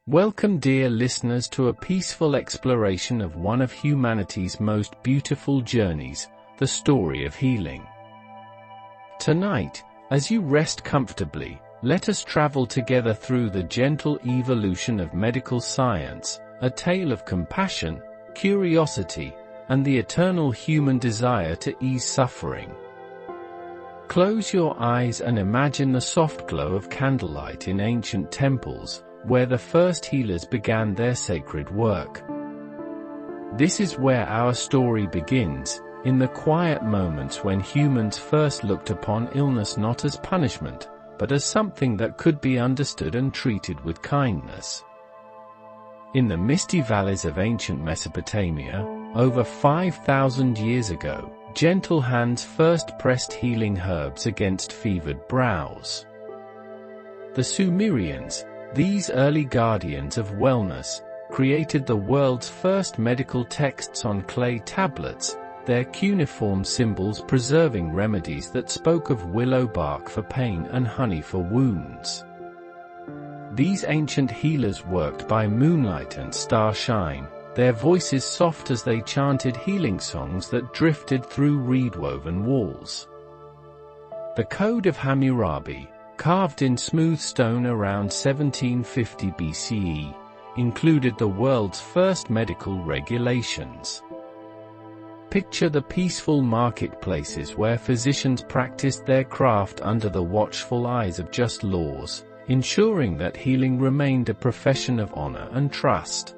Welcome, dear listeners, to a peaceful exploration of one of humanity's most beautiful journeys, the story of healing. Tonight, as you rest comfortably, let us travel together through the gentle evolution of medical science, a tale of compassion, curiosity, and the eternal human desire to ease suffering. Close your eyes and imagine the soft glow of candlelight in ancient temples, where the first healers began their sacred work. This is where our story begins, in the quiet moments when humans first looked upon illness not as punishment, but as something that could be understood and treated with kindness. In the misty valleys of ancient Mesopotamia, over 5,000 years ago, gentle hands first pressed healing herbs against fevered brows. The Sumerians, these early guardians of wellness, created the world's first medical texts on clay tablets, their cuneiform symbols preserving remedies that spoke of willow bark for pain and honey for wounds. These ancient healers worked by moonlight and starshine, their voices soft as they chanted healing songs that drifted through reed-woven walls. The Code of Hammurabi, carved in smooth stone around 1750 BCE, included the world's first medical regulations. Picture the peaceful marketplaces where physicians practiced their craft under the watchful eyes of just laws, ensuring that healing remained a profession of honor and trust.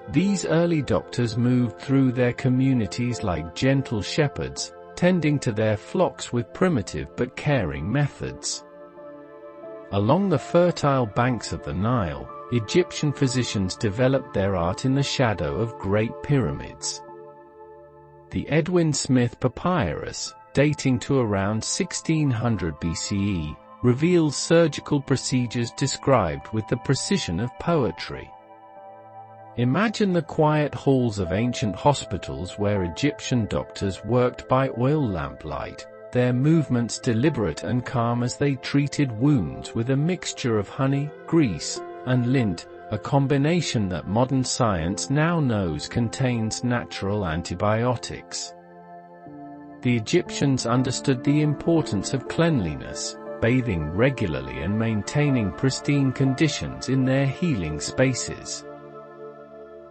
These early doctors moved through their communities like gentle shepherds, tending to their flocks with primitive but caring methods. Along the fertile banks of the Nile, Egyptian physicians developed their art in the shadow of great pyramids. The Edwin Smith Papyrus, dating to around 1600 BCE, reveals surgical procedures described with the precision of poetry. Imagine the quiet halls of ancient hospitals where Egyptian doctors worked by oil lamplight, their movements deliberate and calm as they treated wounds with a mixture of honey, grease, and lint, a combination that modern science now knows contains natural antibiotics. The Egyptians understood the importance of cleanliness, bathing regularly and maintaining pristine conditions in their healing spaces.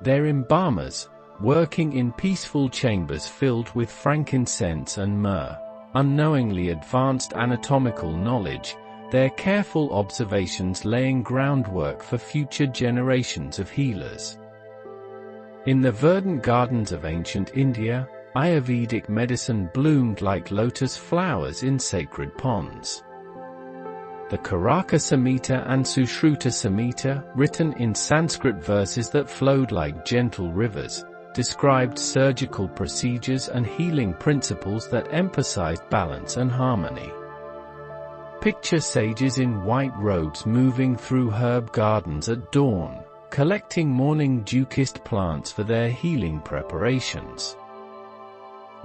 Their embalmers, working in peaceful chambers filled with frankincense and myrrh, unknowingly advanced anatomical knowledge, their careful observations laying groundwork for future generations of healers. In the verdant gardens of ancient India, Ayurvedic medicine bloomed like lotus flowers in sacred ponds. The Karaka Samhita and Sushruta Samhita, written in Sanskrit verses that flowed like gentle rivers, described surgical procedures and healing principles that emphasized balance and harmony. Picture sages in white robes moving through herb gardens at dawn, collecting morning dew-kissed plants for their healing preparations.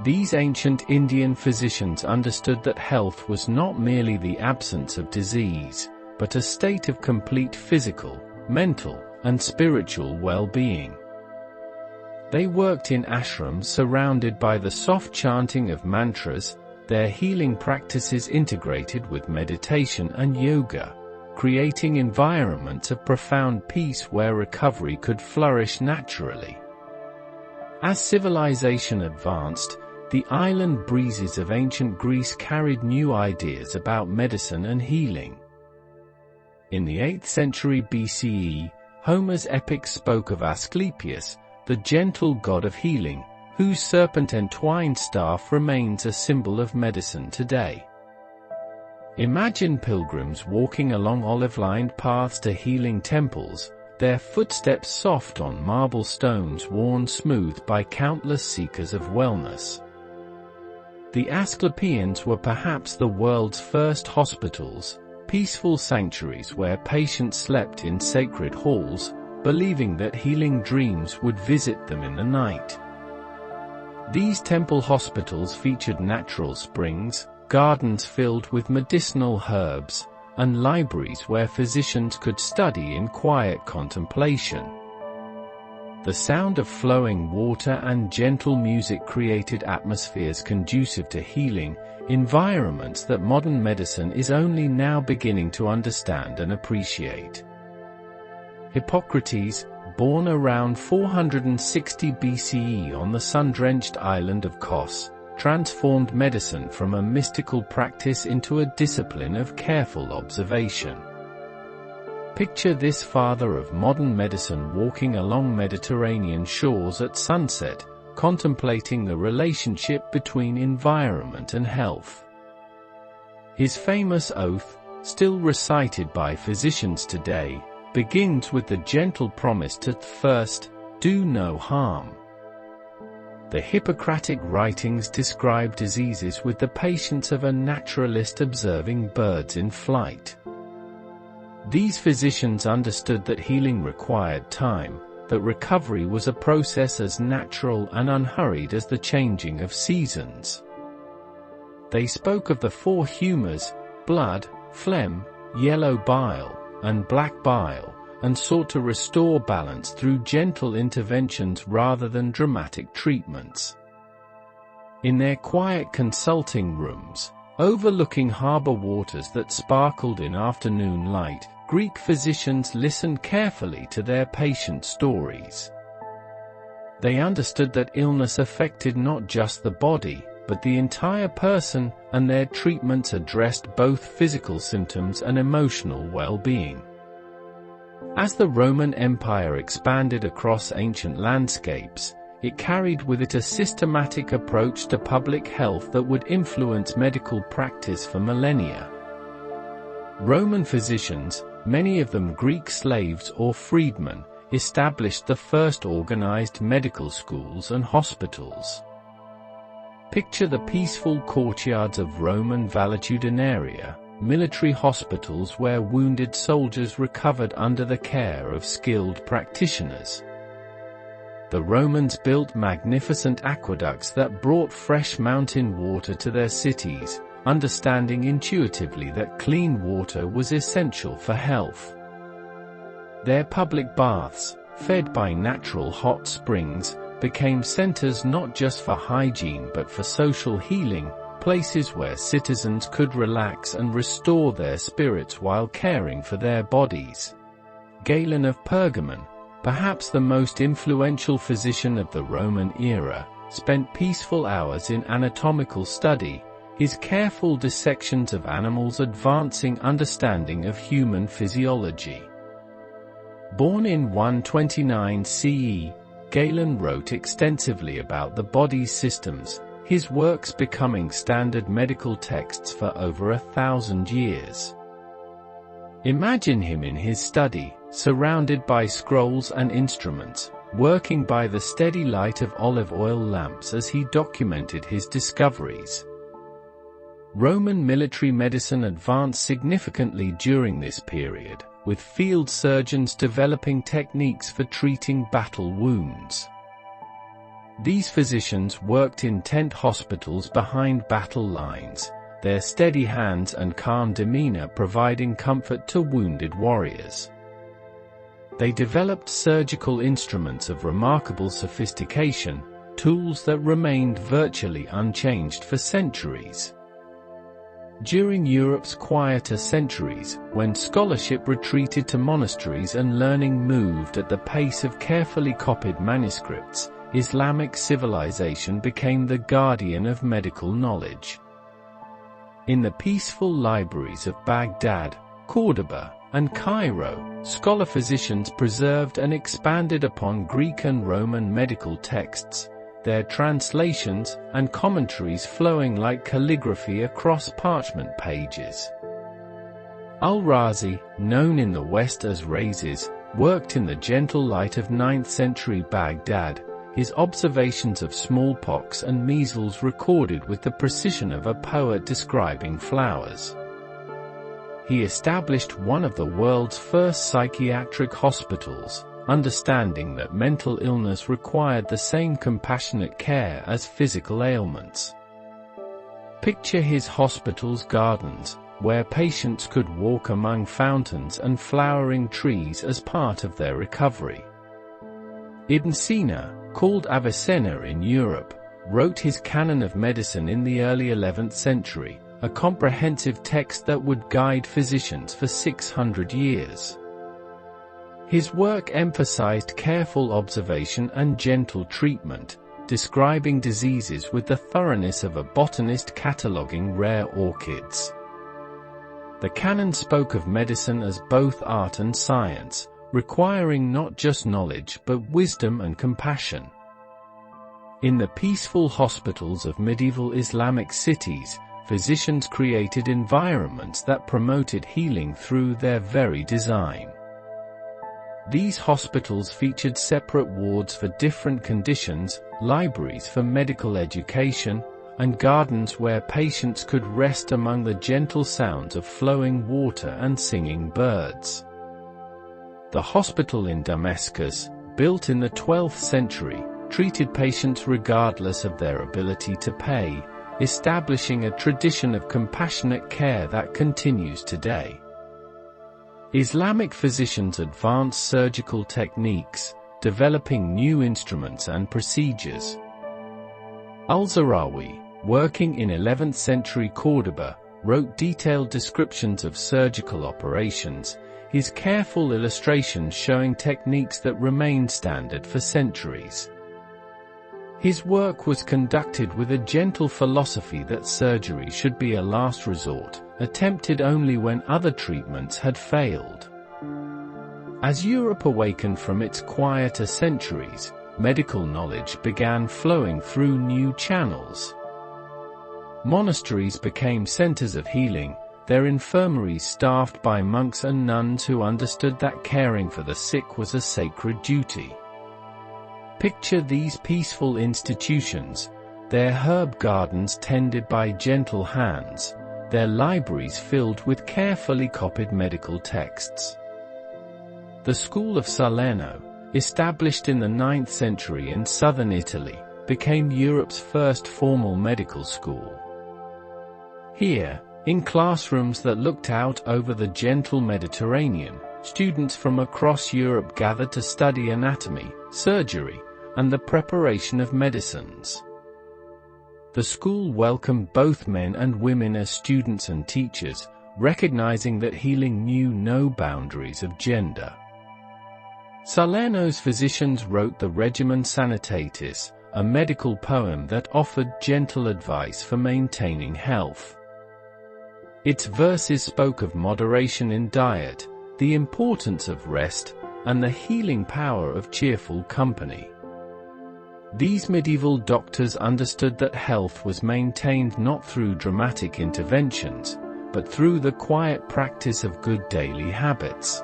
These ancient Indian physicians understood that health was not merely the absence of disease, but a state of complete physical, mental, and spiritual well-being. They worked in ashrams surrounded by the soft chanting of mantras, their healing practices integrated with meditation and yoga, creating environments of profound peace where recovery could flourish naturally. As civilization advanced, the island breezes of ancient Greece carried new ideas about medicine and healing. In the 8th century BCE, Homer's epic spoke of Asclepius, the gentle god of healing, whose serpent-entwined staff remains a symbol of medicine today. Imagine pilgrims walking along olive-lined paths to healing temples, their footsteps soft on marble stones worn smooth by countless seekers of wellness. The Asclepians were perhaps the world's first hospitals, peaceful sanctuaries where patients slept in sacred halls, believing that healing dreams would visit them in the night. These temple hospitals featured natural springs, gardens filled with medicinal herbs, and libraries where physicians could study in quiet contemplation. The sound of flowing water and gentle music created atmospheres conducive to healing, environments that modern medicine is only now beginning to understand and appreciate. Hippocrates, born around 460 BCE on the sun-drenched island of Kos, transformed medicine from a mystical practice into a discipline of careful observation. Picture this father of modern medicine walking along Mediterranean shores at sunset, contemplating the relationship between environment and health. His famous oath, still recited by physicians today, begins with the gentle promise to first, do no harm. The Hippocratic writings describe diseases with the patience of a naturalist observing birds in flight. These physicians understood that healing required time, that recovery was a process as natural and unhurried as the changing of seasons. They spoke of the four humors, blood, phlegm, yellow bile, and black bile, and sought to restore balance through gentle interventions rather than dramatic treatments. In their quiet consulting rooms, overlooking harbor waters that sparkled in afternoon light, Greek physicians listened carefully to their patient stories. They understood that illness affected not just the body, but the entire person, and their treatments addressed both physical symptoms and emotional well-being. As the Roman Empire expanded across ancient landscapes, it carried with it a systematic approach to public health that would influence medical practice for millennia. Roman physicians, many of them Greek slaves or freedmen, established the first organized medical schools and hospitals. Picture the peaceful courtyards of Roman valetudinaria, military hospitals where wounded soldiers recovered under the care of skilled practitioners. The Romans built magnificent aqueducts that brought fresh mountain water to their cities, understanding intuitively that clean water was essential for health. Their public baths, fed by natural hot springs, became centers not just for hygiene but for social healing, places where citizens could relax and restore their spirits while caring for their bodies. Galen of Pergamon, perhaps the most influential physician of the Roman era, spent peaceful hours in anatomical study, his careful dissections of animals advancing understanding of human physiology. Born in 129 CE, Galen wrote extensively about the body's systems, his works becoming standard medical texts for over 1,000 years. Imagine him in his study, surrounded by scrolls and instruments, working by the steady light of olive oil lamps as he documented his discoveries. Roman military medicine advanced significantly during this period, with field surgeons developing techniques for treating battle wounds. These physicians worked in tent hospitals behind battle lines, their steady hands and calm demeanor providing comfort to wounded warriors. They developed surgical instruments of remarkable sophistication, tools that remained virtually unchanged for centuries. During Europe's quieter centuries, when scholarship retreated to monasteries and learning moved at the pace of carefully copied manuscripts, Islamic civilization became the guardian of medical knowledge. In the peaceful libraries of Baghdad, Cordoba, and Cairo, scholar physicians preserved and expanded upon Greek and Roman medical texts, their translations and commentaries flowing like calligraphy across parchment pages. Al-Razi, known in the West as Rhazes, worked in the gentle light of 9th century Baghdad, his observations of smallpox and measles recorded with the precision of a poet describing flowers. He established one of the world's first psychiatric hospitals, understanding that mental illness required the same compassionate care as physical ailments. Picture his hospital's gardens, where patients could walk among fountains and flowering trees as part of their recovery. Ibn Sina, called Avicenna in Europe, wrote his Canon of Medicine in the early 11th century, a comprehensive text that would guide physicians for 600 years. His work emphasized careful observation and gentle treatment, describing diseases with the thoroughness of a botanist cataloging rare orchids. The canon spoke of medicine as both art and science, requiring not just knowledge but wisdom and compassion. In the peaceful hospitals of medieval Islamic cities, physicians created environments that promoted healing through their very design. These hospitals featured separate wards for different conditions, libraries for medical education, and gardens where patients could rest among the gentle sounds of flowing water and singing birds. The hospital in Damascus, built in the 12th century, treated patients regardless of their ability to pay, establishing a tradition of compassionate care that continues today. Islamic physicians advanced surgical techniques, developing new instruments and procedures. Al-Zarawi, working in 11th century Cordoba, wrote detailed descriptions of surgical operations, his careful illustrations showing techniques that remained standard for centuries. His work was conducted with a gentle philosophy that surgery should be a last resort, attempted only when other treatments had failed. As Europe awakened from its quieter centuries, medical knowledge began flowing through new channels. Monasteries became centers of healing, their infirmaries staffed by monks and nuns who understood that caring for the sick was a sacred duty. Picture these peaceful institutions, their herb gardens tended by gentle hands, their libraries filled with carefully copied medical texts. The school of Salerno, established in the 9th century in southern Italy, became Europe's first formal medical school. Here, in classrooms that looked out over the gentle Mediterranean, students from across Europe gathered to study anatomy, surgery, and the preparation of medicines. The school welcomed both men and women as students and teachers, recognizing that healing knew no boundaries of gender. Salerno's physicians wrote the Regimen Sanitatis, a medical poem that offered gentle advice for maintaining health. Its verses spoke of moderation in diet, the importance of rest, and the healing power of cheerful company. These medieval doctors understood that health was maintained not through dramatic interventions, but through the quiet practice of good daily habits.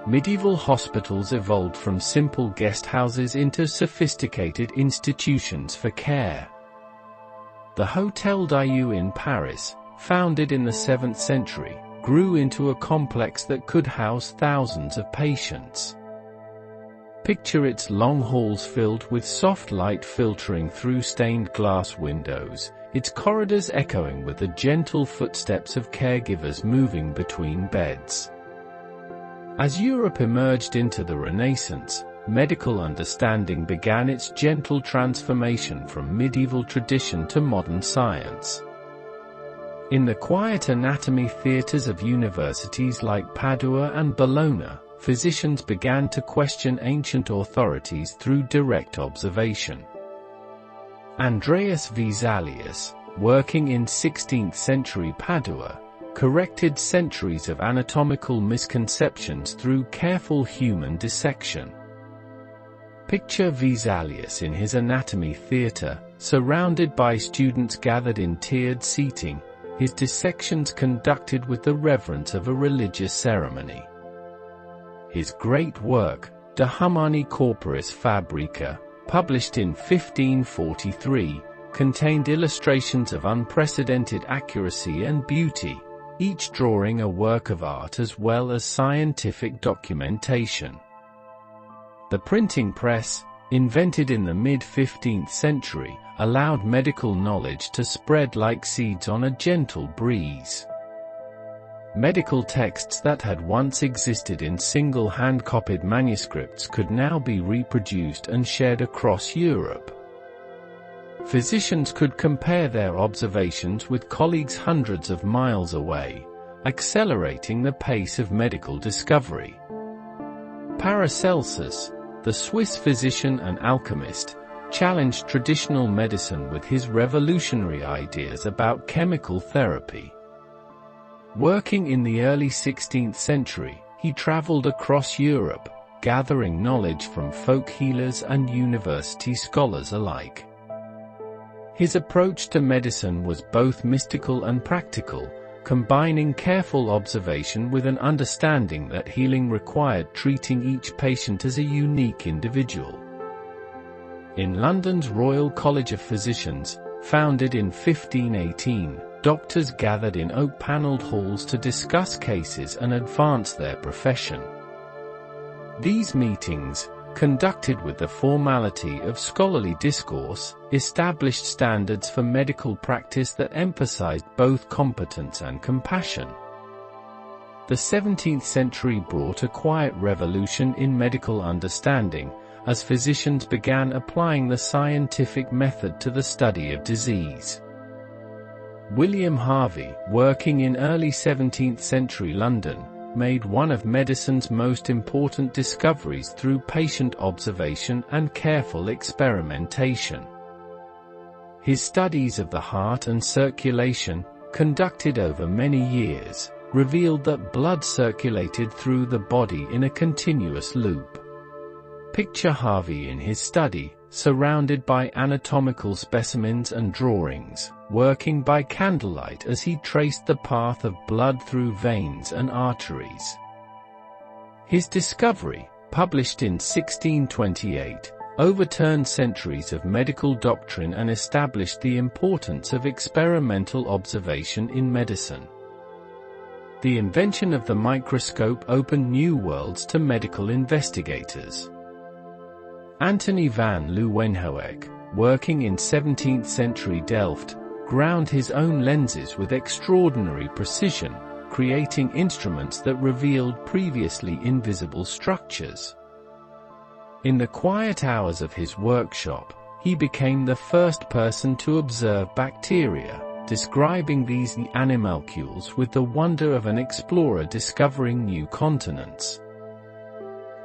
Medieval hospitals evolved from simple guest houses into sophisticated institutions for care. The Hôtel Dieu in Paris, founded in the 7th century, grew into a complex that could house thousands of patients. Picture its long halls filled with soft light filtering through stained glass windows, its corridors echoing with the gentle footsteps of caregivers moving between beds. As Europe emerged into the Renaissance, medical understanding began its gentle transformation from medieval tradition to modern science. In the quiet anatomy theaters of universities like Padua and Bologna, physicians began to question ancient authorities through direct observation. Andreas Vesalius, working in 16th century Padua, corrected centuries of anatomical misconceptions through careful human dissection. Picture Vesalius in his anatomy theater, surrounded by students gathered in tiered seating, his dissections conducted with the reverence of a religious ceremony. His great work, De Humani Corporis Fabrica, published in 1543, contained illustrations of unprecedented accuracy and beauty, each drawing a work of art as well as scientific documentation. The printing press, invented in the mid-15th century, allowed medical knowledge to spread like seeds on a gentle breeze. Medical texts that had once existed in single hand-copied manuscripts could now be reproduced and shared across Europe. Physicians could compare their observations with colleagues hundreds of miles away, accelerating the pace of medical discovery. Paracelsus, the Swiss physician and alchemist, challenged traditional medicine with his revolutionary ideas about chemical therapy. Working in the early 16th century, he traveled across Europe, gathering knowledge from folk healers and university scholars alike. His approach to medicine was both mystical and practical, combining careful observation with an understanding that healing required treating each patient as a unique individual. In London's Royal College of Physicians, founded in 1518, doctors gathered in oak-panelled halls to discuss cases and advance their profession. These meetings, conducted with the formality of scholarly discourse, established standards for medical practice that emphasized both competence and compassion. The 17th century brought a quiet revolution in medical understanding, as physicians began applying the scientific method to the study of disease. William Harvey, working in early 17th century London, made one of medicine's most important discoveries through patient observation and careful experimentation. His studies of the heart and circulation, conducted over many years, revealed that blood circulated through the body in a continuous loop. Picture Harvey in his study, surrounded by anatomical specimens and drawings, working by candlelight as he traced the path of blood through veins and arteries. His discovery, published in 1628, overturned centuries of medical doctrine and established the importance of experimental observation in medicine. The invention of the microscope opened new worlds to medical investigators. Antony van Leeuwenhoek, working in 17th century Delft, ground his own lenses with extraordinary precision, creating instruments that revealed previously invisible structures. In the quiet hours of his workshop, he became the first person to observe bacteria, describing these animalcules with the wonder of an explorer discovering new continents.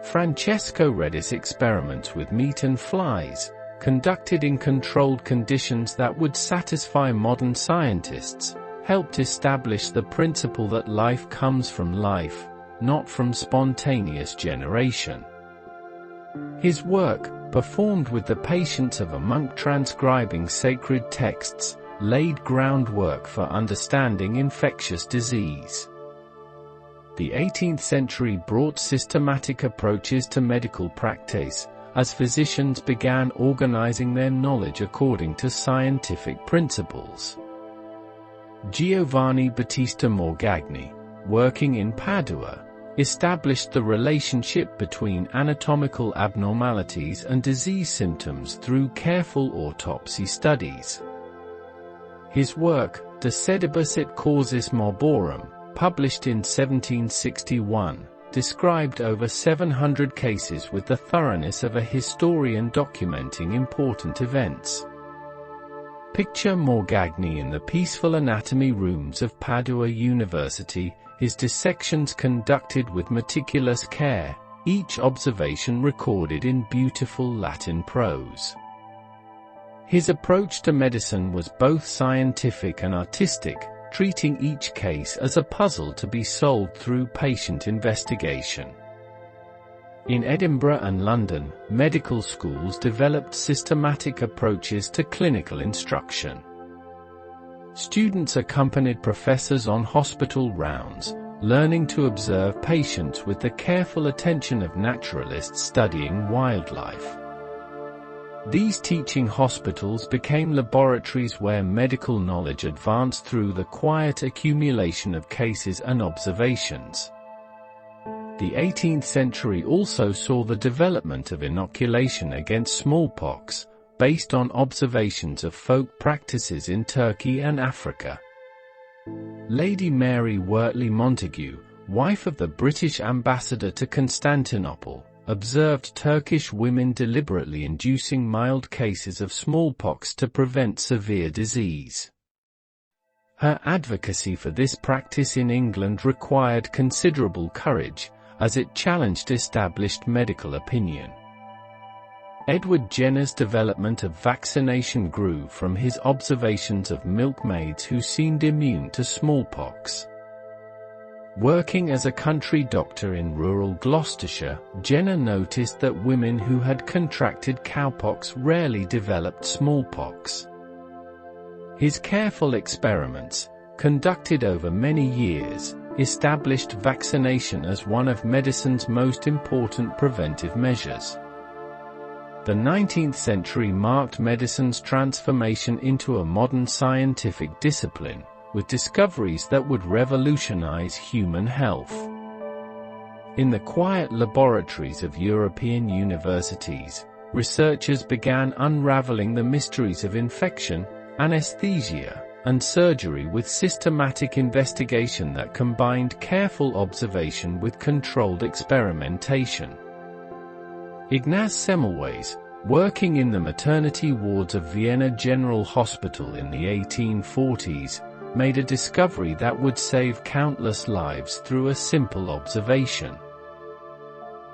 Francesco Redi's experiments with meat and flies, conducted in controlled conditions that would satisfy modern scientists, helped establish the principle that life comes from life, not from spontaneous generation. His work, performed with the patience of a monk transcribing sacred texts, laid groundwork for understanding infectious disease. The 18th century brought systematic approaches to medical practice, as physicians began organizing their knowledge according to scientific principles. Giovanni Battista Morgagni, working in Padua, established the relationship between anatomical abnormalities and disease symptoms through careful autopsy studies. His work, De Sedibus et Causis Morborum, published in 1761, described over 700 cases with the thoroughness of a historian documenting important events. Picture Morgagni in the peaceful anatomy rooms of Padua University, his dissections conducted with meticulous care, each observation recorded in beautiful Latin prose. His approach to medicine was both scientific and artistic, treating each case as a puzzle to be solved through patient investigation. In Edinburgh and London, medical schools developed systematic approaches to clinical instruction. Students accompanied professors on hospital rounds, learning to observe patients with the careful attention of naturalists studying wildlife. These teaching hospitals became laboratories where medical knowledge advanced through the quiet accumulation of cases and observations. The 18th century also saw the development of inoculation against smallpox, based on observations of folk practices in Turkey and Africa. Lady Mary Wortley Montagu, wife of the British ambassador to Constantinople, observed Turkish women deliberately inducing mild cases of smallpox to prevent severe disease. Her advocacy for this practice in England required considerable courage, as it challenged established medical opinion. Edward Jenner's development of vaccination grew from his observations of milkmaids who seemed immune to smallpox. Working as a country doctor in rural Gloucestershire, Jenner noticed that women who had contracted cowpox rarely developed smallpox. His careful experiments, conducted over many years, established vaccination as one of medicine's most important preventive measures. The 19th century marked medicine's transformation into a modern scientific discipline, with discoveries that would revolutionize human health. In the quiet laboratories of European universities, researchers began unraveling the mysteries of infection, anesthesia, and surgery with systematic investigation that combined careful observation with controlled experimentation. Ignaz Semmelweis, working in the maternity wards of Vienna General Hospital in the 1840s, made a discovery that would save countless lives through a simple observation.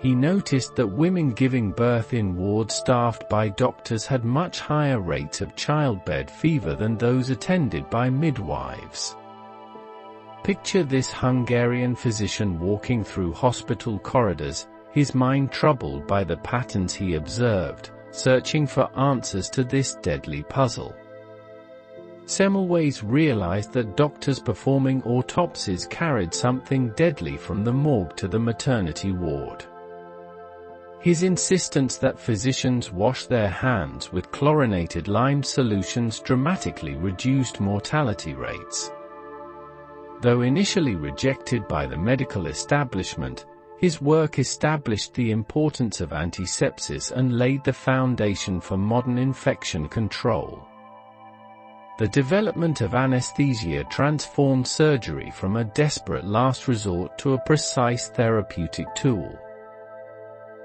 He noticed that women giving birth in wards staffed by doctors had much higher rates of childbed fever than those attended by midwives. Picture this Hungarian physician walking through hospital corridors, his mind troubled by the patterns he observed, searching for answers to this deadly puzzle. Semmelweis realized that doctors performing autopsies carried something deadly from the morgue to the maternity ward. His insistence that physicians wash their hands with chlorinated lime solutions dramatically reduced mortality rates. Though initially rejected by the medical establishment, his work established the importance of antisepsis and laid the foundation for modern infection control. The development of anesthesia transformed surgery from a desperate last resort to a precise therapeutic tool.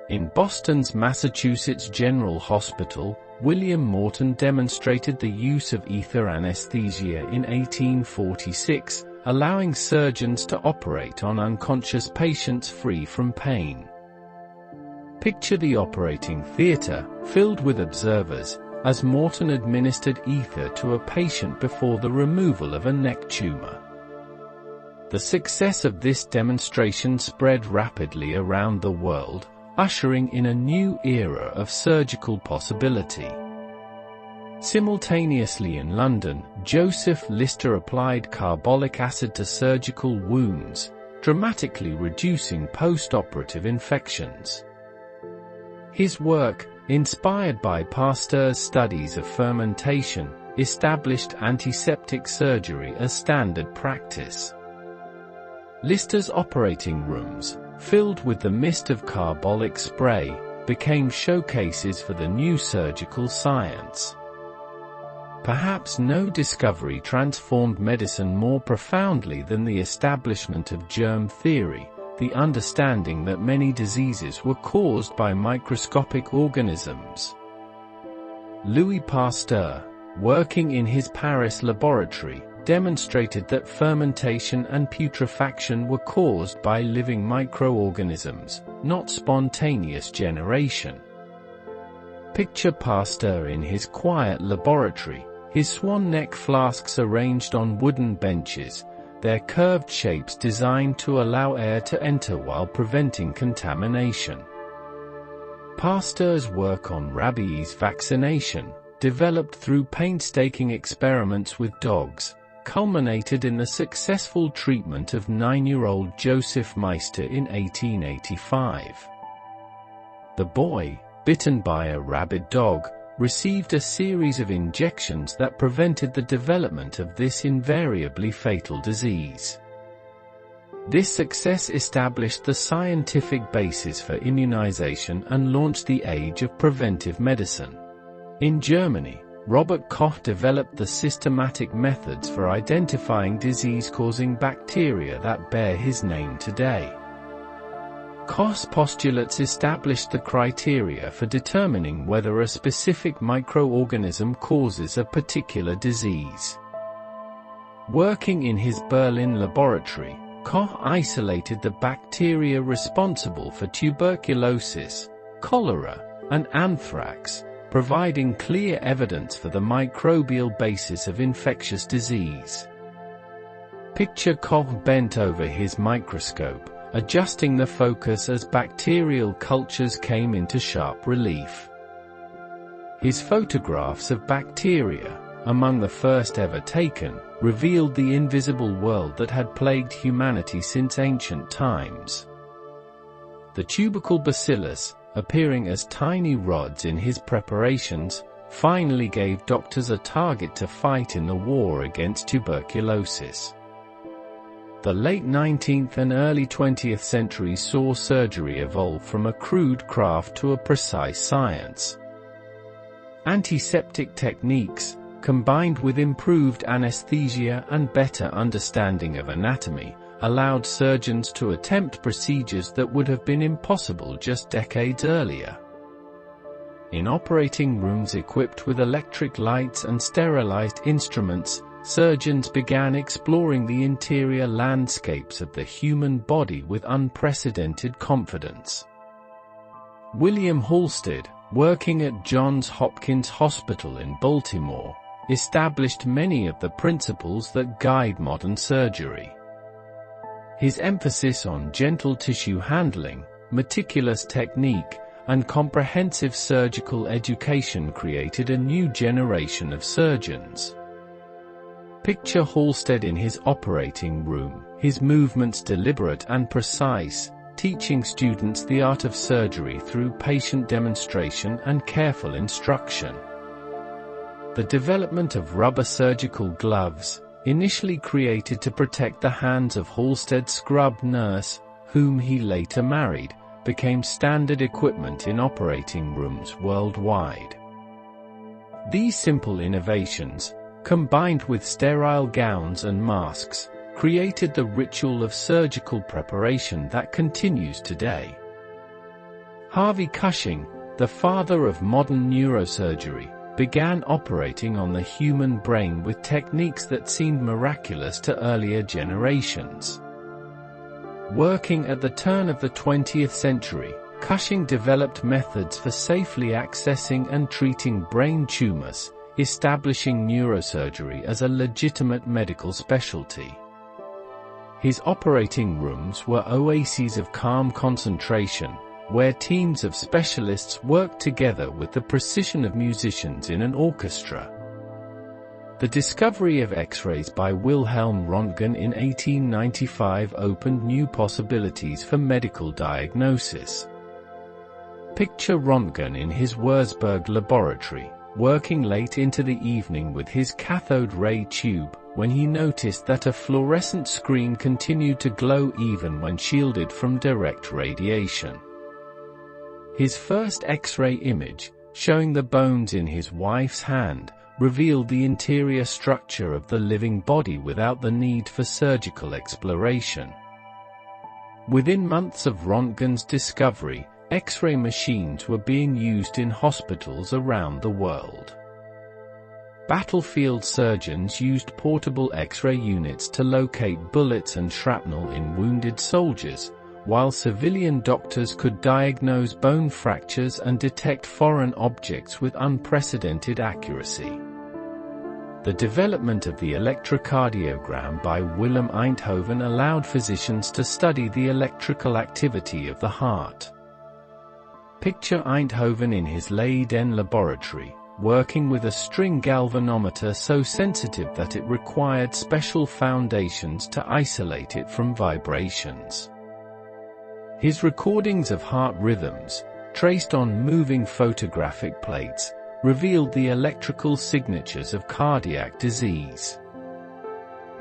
In Boston's Massachusetts General Hospital, William Morton demonstrated the use of ether anesthesia in 1846, allowing surgeons to operate on unconscious patients free from pain. Picture the operating theater, filled with observers, as Morton administered ether to a patient before the removal of a neck tumor. The success of this demonstration spread rapidly around the world, ushering in a new era of surgical possibility. Simultaneously in London, Joseph Lister applied carbolic acid to surgical wounds, dramatically reducing post-operative infections. His work, inspired by Pasteur's studies of fermentation, established antiseptic surgery as standard practice. Lister's operating rooms, filled with the mist of carbolic spray, became showcases for the new surgical science. Perhaps no discovery transformed medicine more profoundly than the establishment of germ theory, the understanding that many diseases were caused by microscopic organisms. Louis Pasteur, working in his Paris laboratory, demonstrated that fermentation and putrefaction were caused by living microorganisms, not spontaneous generation. Picture Pasteur in his quiet laboratory, his swan neck flasks arranged on wooden benches, their curved shapes designed to allow air to enter while preventing contamination. Pasteur's work on rabies vaccination, developed through painstaking experiments with dogs, culminated in the successful treatment of 9-year-old Joseph Meister in 1885. The boy, bitten by a rabid dog, received a series of injections that prevented the development of this invariably fatal disease. This success established the scientific basis for immunization and launched the age of preventive medicine. In Germany, Robert Koch developed the systematic methods for identifying disease-causing bacteria that bear his name today. Koch's postulates established the criteria for determining whether a specific microorganism causes a particular disease. Working in his Berlin laboratory, Koch isolated the bacteria responsible for tuberculosis, cholera, and anthrax, providing clear evidence for the microbial basis of infectious disease. Picture Koch bent over his microscope, adjusting the focus as bacterial cultures came into sharp relief. His photographs of bacteria, among the first ever taken, revealed the invisible world that had plagued humanity since ancient times. The tubercle bacillus, appearing as tiny rods in his preparations, finally gave doctors a target to fight in the war against tuberculosis. The late 19th and early 20th centuries saw surgery evolve from a crude craft to a precise science. Antiseptic techniques, combined with improved anesthesia and better understanding of anatomy, allowed surgeons to attempt procedures that would have been impossible just decades earlier. In operating rooms equipped with electric lights and sterilized instruments, surgeons began exploring the interior landscapes of the human body with unprecedented confidence. William Halsted, working at Johns Hopkins Hospital in Baltimore, established many of the principles that guide modern surgery. His emphasis on gentle tissue handling, meticulous technique, and comprehensive surgical education created a new generation of surgeons. Picture Halsted in his operating room, his movements deliberate and precise, teaching students the art of surgery through patient demonstration and careful instruction. The development of rubber surgical gloves, initially created to protect the hands of Halsted's scrub nurse, whom he later married, became standard equipment in operating rooms worldwide. These simple innovations, combined with sterile gowns and masks, created the ritual of surgical preparation that continues today. Harvey Cushing, the father of modern neurosurgery, began operating on the human brain with techniques that seemed miraculous to earlier generations. Working at the turn of the 20th century, Cushing developed methods for safely accessing and treating brain tumors, establishing neurosurgery as a legitimate medical specialty. His operating rooms were oases of calm concentration, where teams of specialists worked together with the precision of musicians in an orchestra. The discovery of X-rays by Wilhelm Röntgen in 1895 opened new possibilities for medical diagnosis. Picture Röntgen in his Wurzburg laboratory, working late into the evening with his cathode ray tube, when he noticed that a fluorescent screen continued to glow even when shielded from direct radiation. His first X-ray image, showing the bones in his wife's hand, revealed the interior structure of the living body without the need for surgical exploration. Within months of Röntgen's discovery, X-ray machines were being used in hospitals around the world. Battlefield surgeons used portable X-ray units to locate bullets and shrapnel in wounded soldiers, while civilian doctors could diagnose bone fractures and detect foreign objects with unprecedented accuracy. The development of the electrocardiogram by Willem Einthoven allowed physicians to study the electrical activity of the heart. Picture Einthoven in his Leiden laboratory, working with a string galvanometer so sensitive that it required special foundations to isolate it from vibrations. His recordings of heart rhythms, traced on moving photographic plates, revealed the electrical signatures of cardiac disease.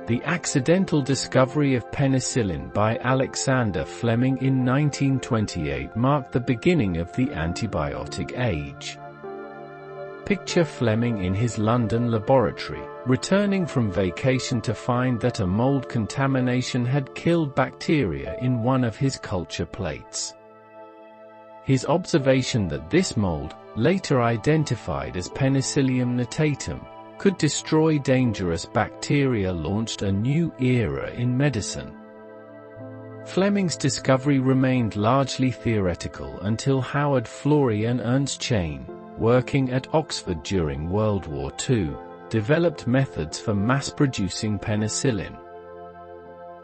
The accidental discovery of penicillin by Alexander Fleming in 1928 marked the beginning of the antibiotic age. Picture Fleming in his London laboratory, returning from vacation to find that a mold contamination had killed bacteria in one of his culture plates. His observation that this mold, later identified as Penicillium notatum, could destroy dangerous bacteria launched a new era in medicine. Fleming's discovery remained largely theoretical until Howard Florey and Ernst Chain, working at Oxford during World War II, developed methods for mass-producing penicillin.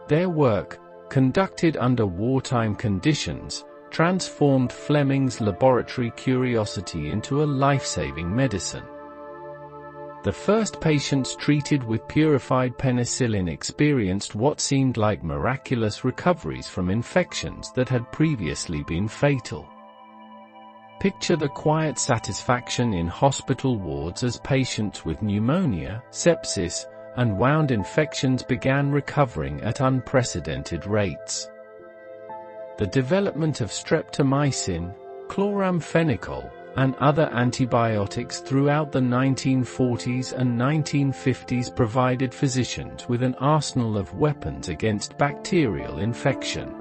Their work, conducted under wartime conditions, transformed Fleming's laboratory curiosity into a life-saving medicine. The first patients treated with purified penicillin experienced what seemed like miraculous recoveries from infections that had previously been fatal. Picture the quiet satisfaction in hospital wards as patients with pneumonia, sepsis, and wound infections began recovering at unprecedented rates. The development of streptomycin, chloramphenicol, and other antibiotics throughout the 1940s and 1950s provided physicians with an arsenal of weapons against bacterial infection.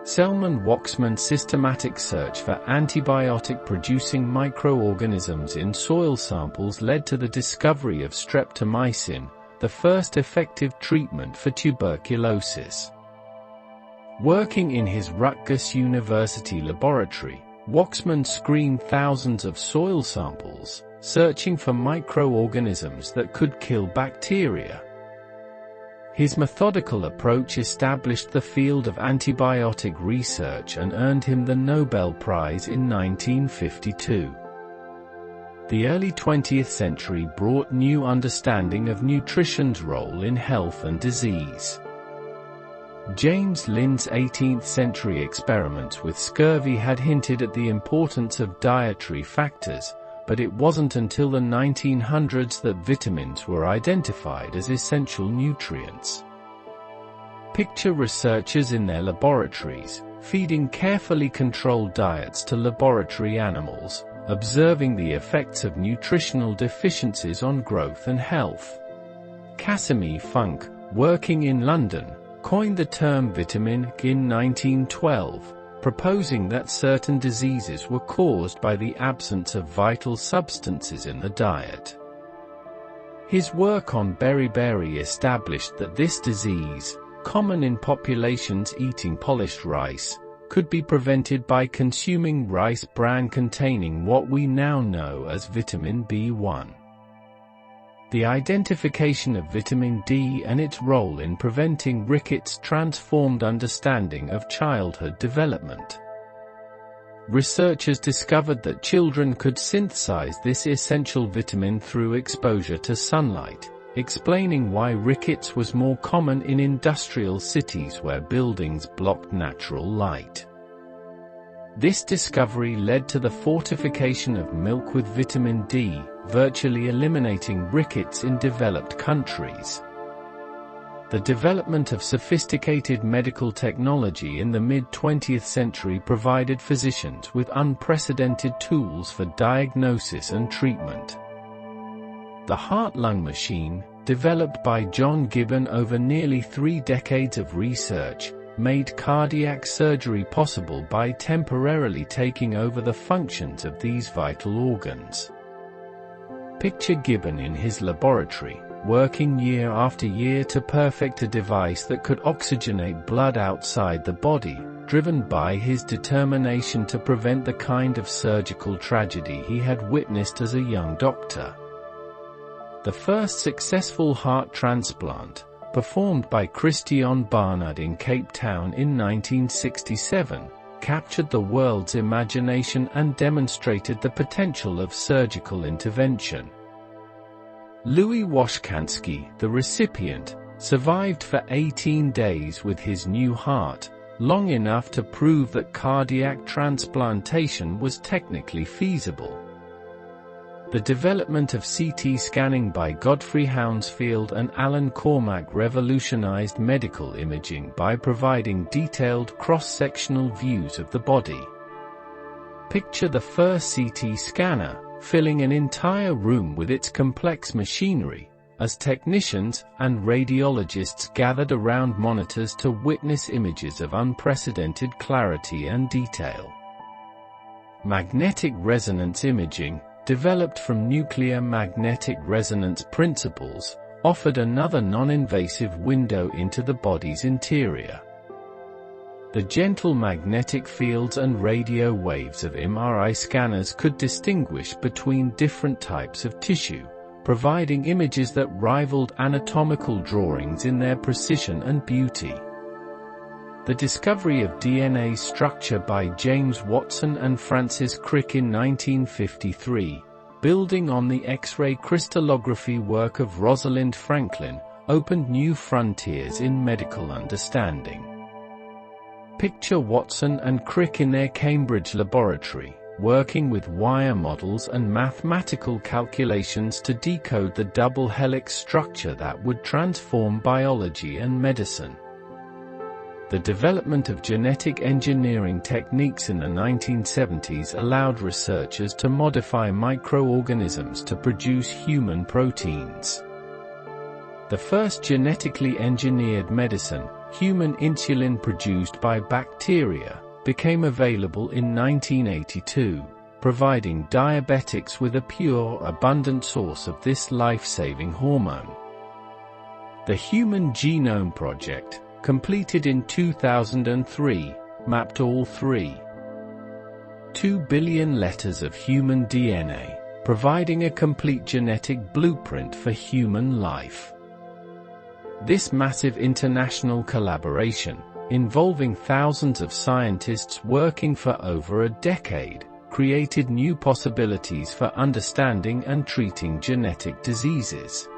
Selman Waksman's systematic search for antibiotic-producing microorganisms in soil samples led to the discovery of streptomycin, the first effective treatment for tuberculosis. Working in his Rutgers University laboratory, Waksman screened thousands of soil samples, searching for microorganisms that could kill bacteria. His methodical approach established the field of antibiotic research and earned him the Nobel Prize in 1952. The early 20th century brought new understanding of nutrition's role in health and disease. James Linn's 18th-century experiments with scurvy had hinted at the importance of dietary factors, but it wasn't until the 1900s that vitamins were identified as essential nutrients. Picture researchers in their laboratories, feeding carefully controlled diets to laboratory animals, observing the effects of nutritional deficiencies on growth and health. Casimir Funk, working in London, coined the term vitamin G in 1912, proposing that certain diseases were caused by the absence of vital substances in the diet. His work on beriberi established that this disease, common in populations eating polished rice, could be prevented by consuming rice bran containing what we now know as vitamin B1. The identification of vitamin D and its role in preventing rickets transformed understanding of childhood development. Researchers discovered that children could synthesize this essential vitamin through exposure to sunlight, explaining why rickets was more common in industrial cities where buildings blocked natural light. This discovery led to the fortification of milk with vitamin D, virtually eliminating rickets in developed countries. The development of sophisticated medical technology in the mid-20th century provided physicians with unprecedented tools for diagnosis and treatment. The heart-lung machine, developed by John Gibbon over nearly 3 decades of research, made cardiac surgery possible by temporarily taking over the functions of these vital organs. Picture Gibbon in his laboratory, working year after year to perfect a device that could oxygenate blood outside the body, driven by his determination to prevent the kind of surgical tragedy he had witnessed as a young doctor. The first successful heart transplant, performed by Christiaan Barnard in Cape Town in 1967, captured the world's imagination and demonstrated the potential of surgical intervention. Louis Washkansky, the recipient, survived for 18 days with his new heart, long enough to prove that cardiac transplantation was technically feasible. The development of CT scanning by Godfrey Hounsfield and Alan Cormack revolutionized medical imaging by providing detailed cross-sectional views of the body. Picture the first CT scanner, filling an entire room with its complex machinery, as technicians and radiologists gathered around monitors to witness images of unprecedented clarity and detail. Magnetic resonance imaging, developed from nuclear magnetic resonance principles, offered another non-invasive window into the body's interior. The gentle magnetic fields and radio waves of MRI scanners could distinguish between different types of tissue, providing images that rivaled anatomical drawings in their precision and beauty. The discovery of DNA structure by James Watson and Francis Crick in 1953, building on the X-ray crystallography work of Rosalind Franklin, opened new frontiers in medical understanding. Picture Watson and Crick in their Cambridge laboratory, working with wire models and mathematical calculations to decode the double helix structure that would transform biology and medicine. The development of genetic engineering techniques in the 1970s allowed researchers to modify microorganisms to produce human proteins. The first genetically engineered medicine, human insulin produced by bacteria, became available in 1982, providing diabetics with a pure, abundant source of this life-saving hormone. The Human Genome Project, completed in 2003, mapped all 3.2 billion letters of human DNA, providing a complete genetic blueprint for human life. This massive international collaboration, involving thousands of scientists working for over a decade, created new possibilities for understanding and treating genetic diseases.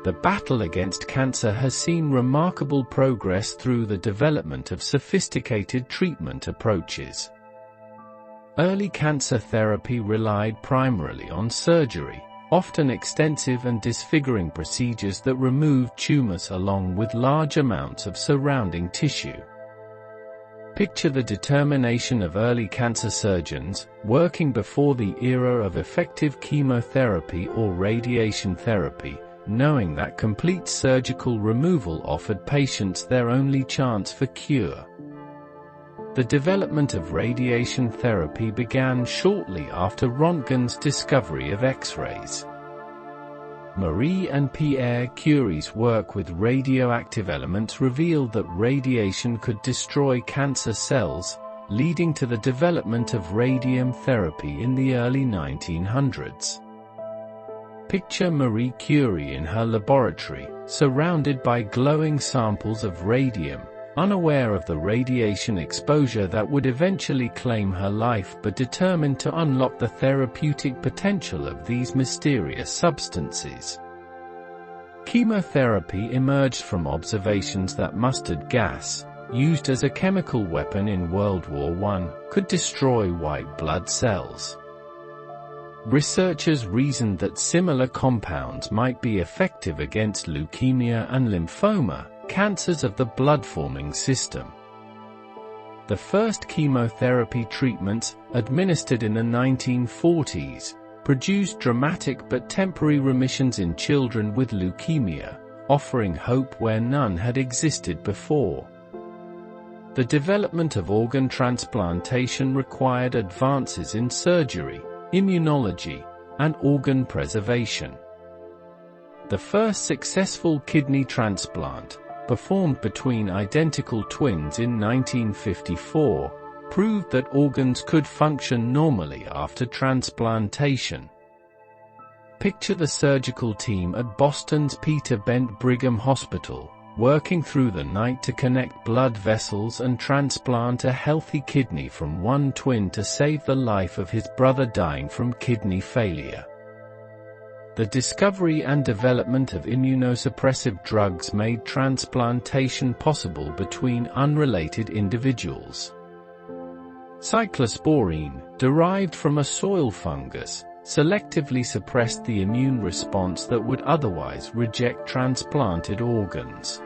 The battle against cancer has seen remarkable progress through the development of sophisticated treatment approaches. Early cancer therapy relied primarily on surgery, often extensive and disfiguring procedures that removed tumors along with large amounts of surrounding tissue. Picture the determination of early cancer surgeons, working before the era of effective chemotherapy or radiation therapy, knowing that complete surgical removal offered patients their only chance for cure. The development of radiation therapy began shortly after Röntgen's discovery of X-rays. Marie and Pierre Curie's work with radioactive elements revealed that radiation could destroy cancer cells, leading to the development of radium therapy in the early 1900s. Picture Marie Curie in her laboratory, surrounded by glowing samples of radium, unaware of the radiation exposure that would eventually claim her life but determined to unlock the therapeutic potential of these mysterious substances. Chemotherapy emerged from observations that mustard gas, used as a chemical weapon in World War I, could destroy white blood cells. Researchers reasoned that similar compounds might be effective against leukemia and lymphoma, cancers of the blood-forming system. The first chemotherapy treatments, administered in the 1940s, produced dramatic but temporary remissions in children with leukemia, offering hope where none had existed before. The development of organ transplantation required advances in surgery, immunology, and organ preservation. The first successful kidney transplant, performed between identical twins in 1954, proved that organs could function normally after transplantation. Picture the surgical team at Boston's Peter Bent Brigham Hospital, working through the night to connect blood vessels and transplant a healthy kidney from one twin to save the life of his brother dying from kidney failure. The discovery and development of immunosuppressive drugs made transplantation possible between unrelated individuals. Cyclosporine, derived from a soil fungus, selectively suppressed the immune response that would otherwise reject transplanted organs.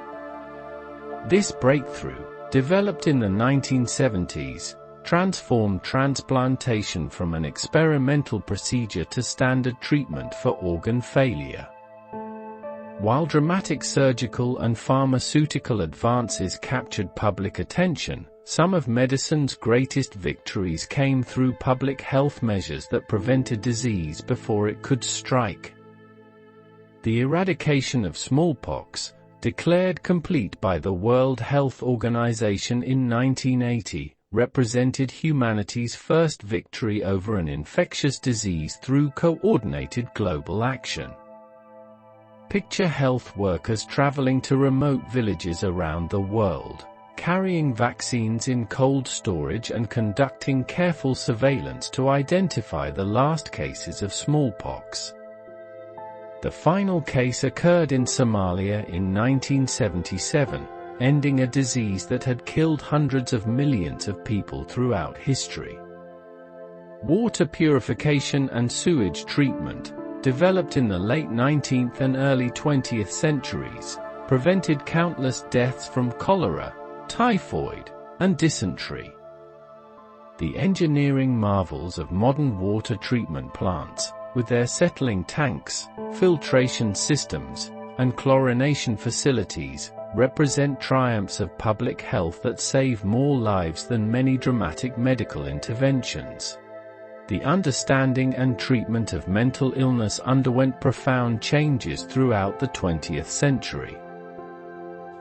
This breakthrough, developed in the 1970s, transformed transplantation from an experimental procedure to standard treatment for organ failure. While dramatic surgical and pharmaceutical advances captured public attention, some of medicine's greatest victories came through public health measures that prevented disease before it could strike. The eradication of smallpox, declared complete by the World Health Organization in 1980, represented humanity's first victory over an infectious disease through coordinated global action. Picture health workers traveling to remote villages around the world, carrying vaccines in cold storage and conducting careful surveillance to identify the last cases of smallpox. The final case occurred in Somalia in 1977, ending a disease that had killed hundreds of millions of people throughout history. Water purification and sewage treatment, developed in the late 19th and early 20th centuries, prevented countless deaths from cholera, typhoid, and dysentery. The engineering marvels of modern water treatment plants, with their settling tanks, filtration systems, and chlorination facilities, represent triumphs of public health that save more lives than many dramatic medical interventions. The understanding and treatment of mental illness underwent profound changes throughout the 20th century.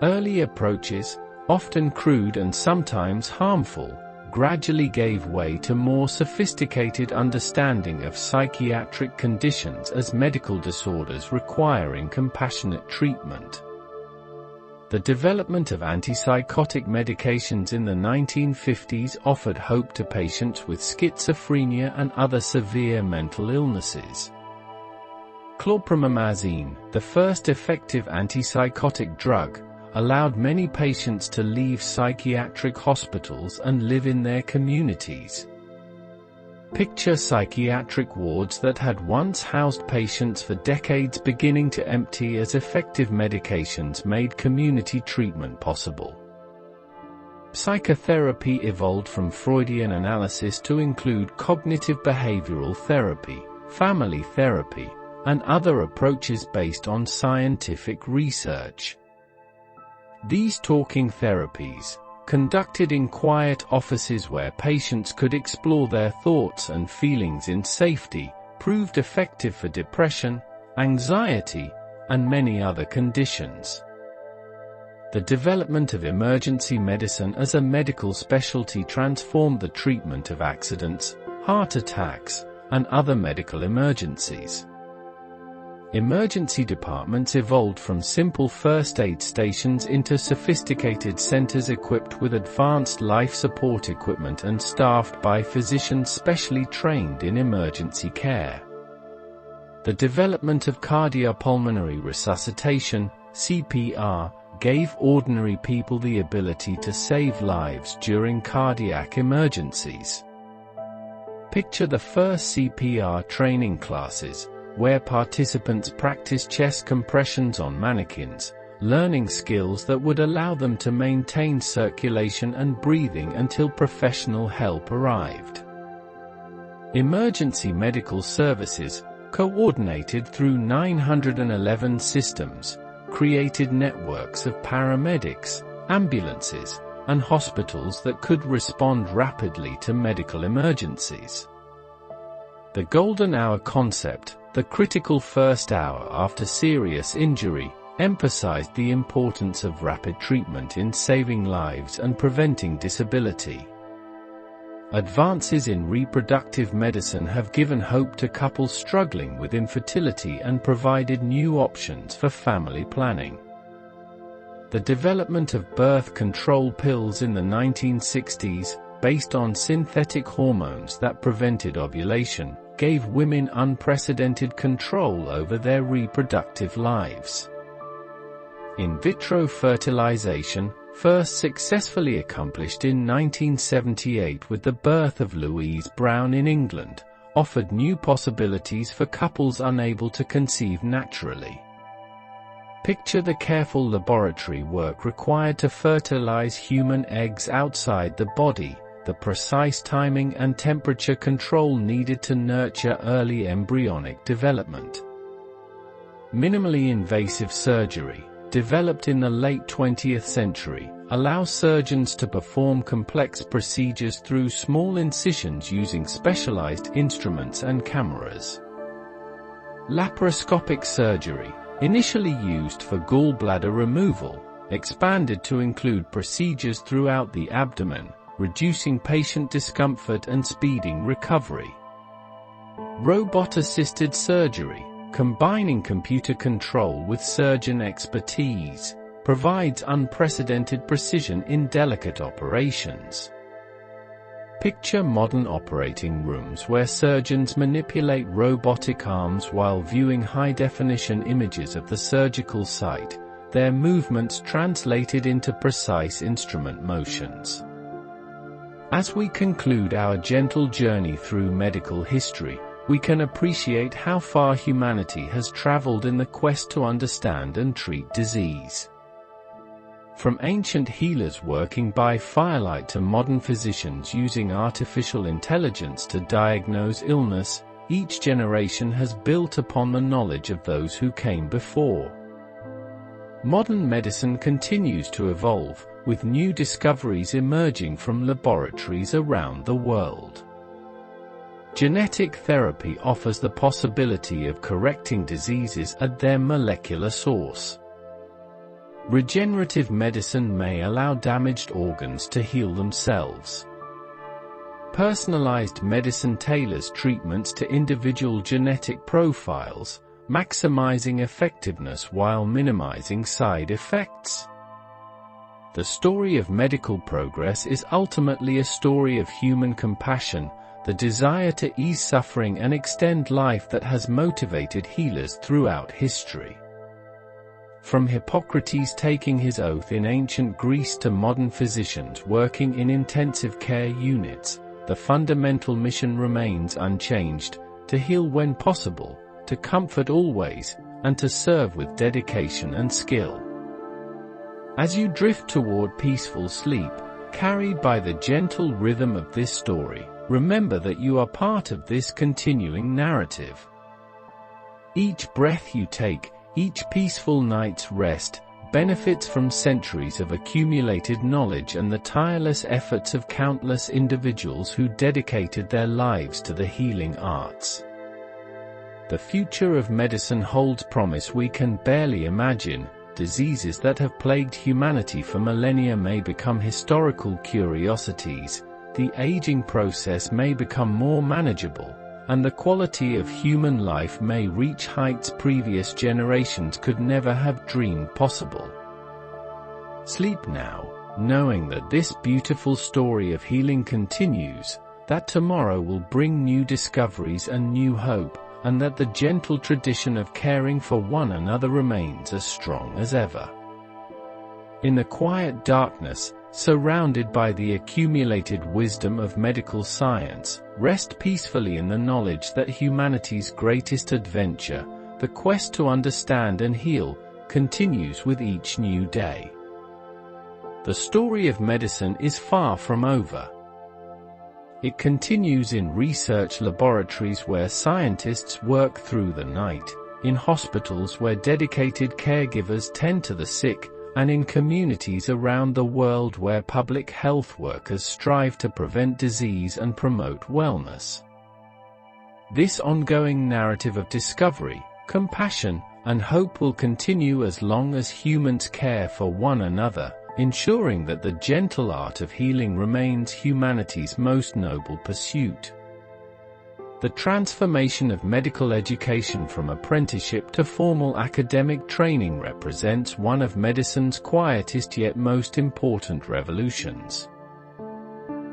Early approaches, often crude and sometimes harmful, gradually gave way to more sophisticated understanding of psychiatric conditions as medical disorders requiring compassionate treatment. The development of antipsychotic medications in the 1950s offered hope to patients with schizophrenia and other severe mental illnesses. Chlorpromazine, the first effective antipsychotic drug, allowed many patients to leave psychiatric hospitals and live in their communities. Picture psychiatric wards that had once housed patients for decades beginning to empty as effective medications made community treatment possible. Psychotherapy evolved from Freudian analysis to include cognitive behavioral therapy, family therapy, and other approaches based on scientific research. These talking therapies, conducted in quiet offices where patients could explore their thoughts and feelings in safety, proved effective for depression, anxiety, and many other conditions. The development of emergency medicine as a medical specialty transformed the treatment of accidents, heart attacks, and other medical emergencies. Emergency departments evolved from simple first aid stations into sophisticated centers equipped with advanced life support equipment and staffed by physicians specially trained in emergency care. The development of cardiopulmonary resuscitation, CPR, gave ordinary people the ability to save lives during cardiac emergencies. Picture the first CPR training classes, where participants practice chest compressions on mannequins, learning skills that would allow them to maintain circulation and breathing until professional help arrived. Emergency medical services, coordinated through 911 systems, created networks of paramedics, ambulances, and hospitals that could respond rapidly to medical emergencies. The golden hour concept, the critical first hour after serious injury, emphasized the importance of rapid treatment in saving lives and preventing disability. Advances in reproductive medicine have given hope to couples struggling with infertility and provided new options for family planning. The development of birth control pills in the 1960s, based on synthetic hormones that prevented ovulation, gave women unprecedented control over their reproductive lives. In vitro fertilization, first successfully accomplished in 1978 with the birth of Louise Brown in England, offered new possibilities for couples unable to conceive naturally. Picture the careful laboratory work required to fertilize human eggs outside the body, the precise timing and temperature control needed to nurture early embryonic development. Minimally invasive surgery, developed in the late 20th century, allows surgeons to perform complex procedures through small incisions using specialized instruments and cameras. Laparoscopic surgery, initially used for gallbladder removal, expanded to include procedures throughout the abdomen, reducing patient discomfort and speeding recovery. Robot-assisted surgery, combining computer control with surgeon expertise, provides unprecedented precision in delicate operations. Picture modern operating rooms where surgeons manipulate robotic arms while viewing high-definition images of the surgical site, their movements translated into precise instrument motions. As we conclude our gentle journey through medical history, we can appreciate how far humanity has traveled in the quest to understand and treat disease. From ancient healers working by firelight to modern physicians using artificial intelligence to diagnose illness, each generation has built upon the knowledge of those who came before. Modern medicine continues to evolve, with new discoveries emerging from laboratories around the world. Genetic therapy offers the possibility of correcting diseases at their molecular source. Regenerative medicine may allow damaged organs to heal themselves. Personalized medicine tailors treatments to individual genetic profiles, maximizing effectiveness while minimizing side effects. The story of medical progress is ultimately a story of human compassion, the desire to ease suffering and extend life that has motivated healers throughout history. From Hippocrates taking his oath in ancient Greece to modern physicians working in intensive care units, the fundamental mission remains unchanged: to heal when possible, to comfort always, and to serve with dedication and skill. As you drift toward peaceful sleep, carried by the gentle rhythm of this story, remember that you are part of this continuing narrative. Each breath you take, each peaceful night's rest, benefits from centuries of accumulated knowledge and the tireless efforts of countless individuals who dedicated their lives to the healing arts. The future of medicine holds promise we can barely imagine. Diseases that have plagued humanity for millennia may become historical curiosities, the aging process may become more manageable, and the quality of human life may reach heights previous generations could never have dreamed possible. Sleep now, knowing that this beautiful story of healing continues, that tomorrow will bring new discoveries and new hope, and that the gentle tradition of caring for one another remains as strong as ever. In the quiet darkness, surrounded by the accumulated wisdom of medical science, rest peacefully in the knowledge that humanity's greatest adventure, the quest to understand and heal, continues with each new day. The story of medicine is far from over. It continues in research laboratories where scientists work through the night, in hospitals where dedicated caregivers tend to the sick, and in communities around the world where public health workers strive to prevent disease and promote wellness. This ongoing narrative of discovery, compassion, and hope will continue as long as humans care for one another, ensuring that the gentle art of healing remains humanity's most noble pursuit. The transformation of medical education from apprenticeship to formal academic training represents one of medicine's quietest yet most important revolutions.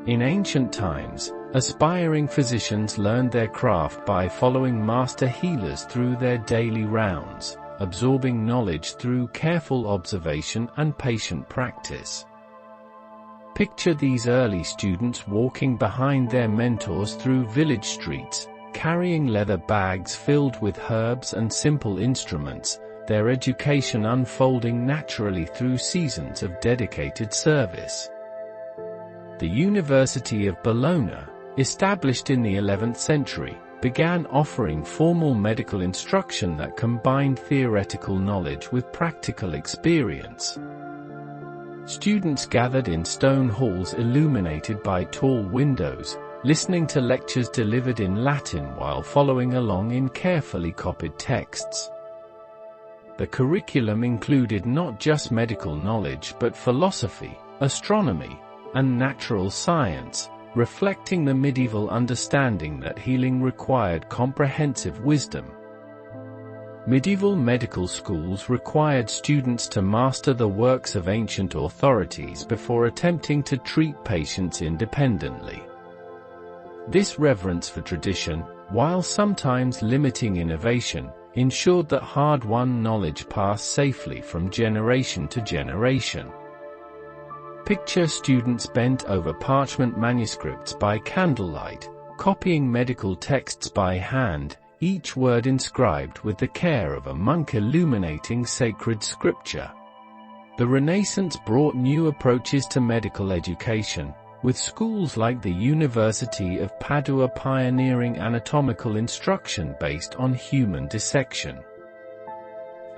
In ancient times, aspiring physicians learned their craft by following master healers through their daily rounds, absorbing knowledge through careful observation and patient practice. Picture these early students walking behind their mentors through village streets, carrying leather bags filled with herbs and simple instruments, their education unfolding naturally through seasons of dedicated service. The University of Bologna, established in the 11th century, began offering formal medical instruction that combined theoretical knowledge with practical experience. Students gathered in stone halls illuminated by tall windows, listening to lectures delivered in Latin while following along in carefully copied texts. The curriculum included not just medical knowledge but philosophy, astronomy, and natural science, reflecting the medieval understanding that healing required comprehensive wisdom. Medieval medical schools required students to master the works of ancient authorities before attempting to treat patients independently. This reverence for tradition, while sometimes limiting innovation, ensured that hard-won knowledge passed safely from generation to generation. Picture students bent over parchment manuscripts by candlelight, copying medical texts by hand, each word inscribed with the care of a monk illuminating sacred scripture. The Renaissance brought new approaches to medical education, with schools like the University of Padua pioneering anatomical instruction based on human dissection.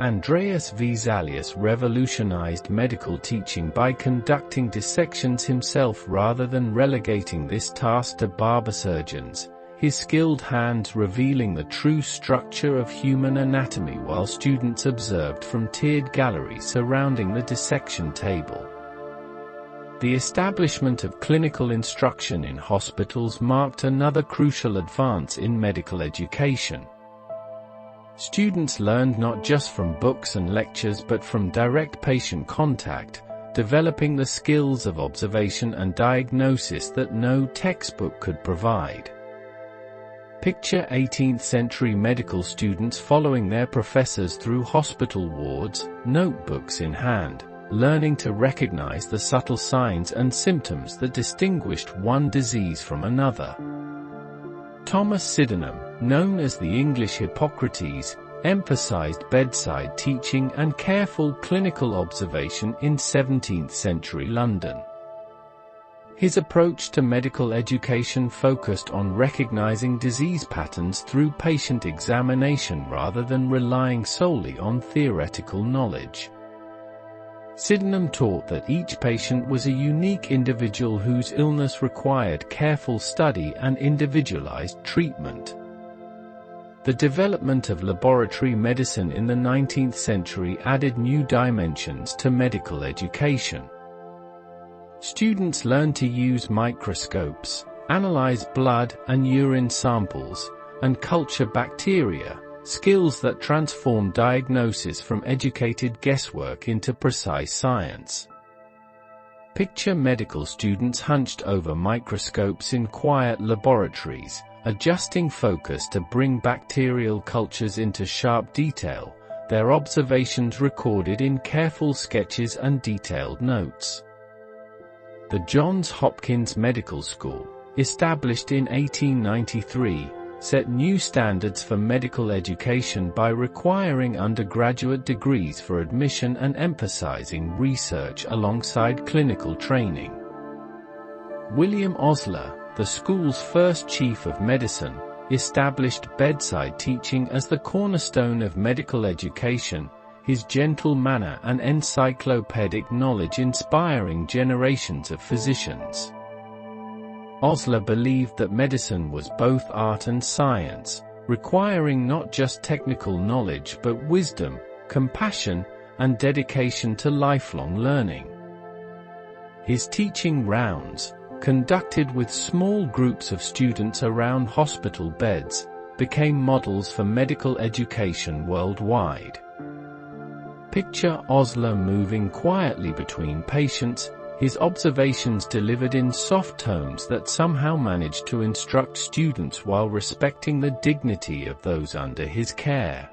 Andreas Vesalius revolutionized medical teaching by conducting dissections himself rather than relegating this task to barber surgeons, his skilled hands revealing the true structure of human anatomy while students observed from tiered galleries surrounding the dissection table. The establishment of clinical instruction in hospitals marked another crucial advance in medical education. Students learned not just from books and lectures but from direct patient contact, developing the skills of observation and diagnosis that no textbook could provide. Picture 18th-century medical students following their professors through hospital wards, notebooks in hand, learning to recognize the subtle signs and symptoms that distinguished one disease from another. Thomas Sydenham, known as the English Hippocrates, emphasized bedside teaching and careful clinical observation in 17th-century London. His approach to medical education focused on recognizing disease patterns through patient examination rather than relying solely on theoretical knowledge. Sydenham taught that each patient was a unique individual whose illness required careful study and individualized treatment. The development of laboratory medicine in the 19th century added new dimensions to medical education. Students learned to use microscopes, analyze blood and urine samples, and culture bacteria, skills that transformed diagnosis from educated guesswork into precise science. Picture medical students hunched over microscopes in quiet laboratories, adjusting focus to bring bacterial cultures into sharp detail, their observations recorded in careful sketches and detailed notes. The Johns Hopkins Medical School, established in 1893, set new standards for medical education by requiring undergraduate degrees for admission and emphasizing research alongside clinical training. William Osler, the school's first chief of medicine, established bedside teaching as the cornerstone of medical education, his gentle manner and encyclopedic knowledge inspiring generations of physicians. Osler believed that medicine was both art and science, requiring not just technical knowledge but wisdom, compassion, and dedication to lifelong learning. His teaching rounds, conducted with small groups of students around hospital beds, became models for medical education worldwide. Picture Osler moving quietly between patients, his observations delivered in soft tones that somehow managed to instruct students while respecting the dignity of those under his care.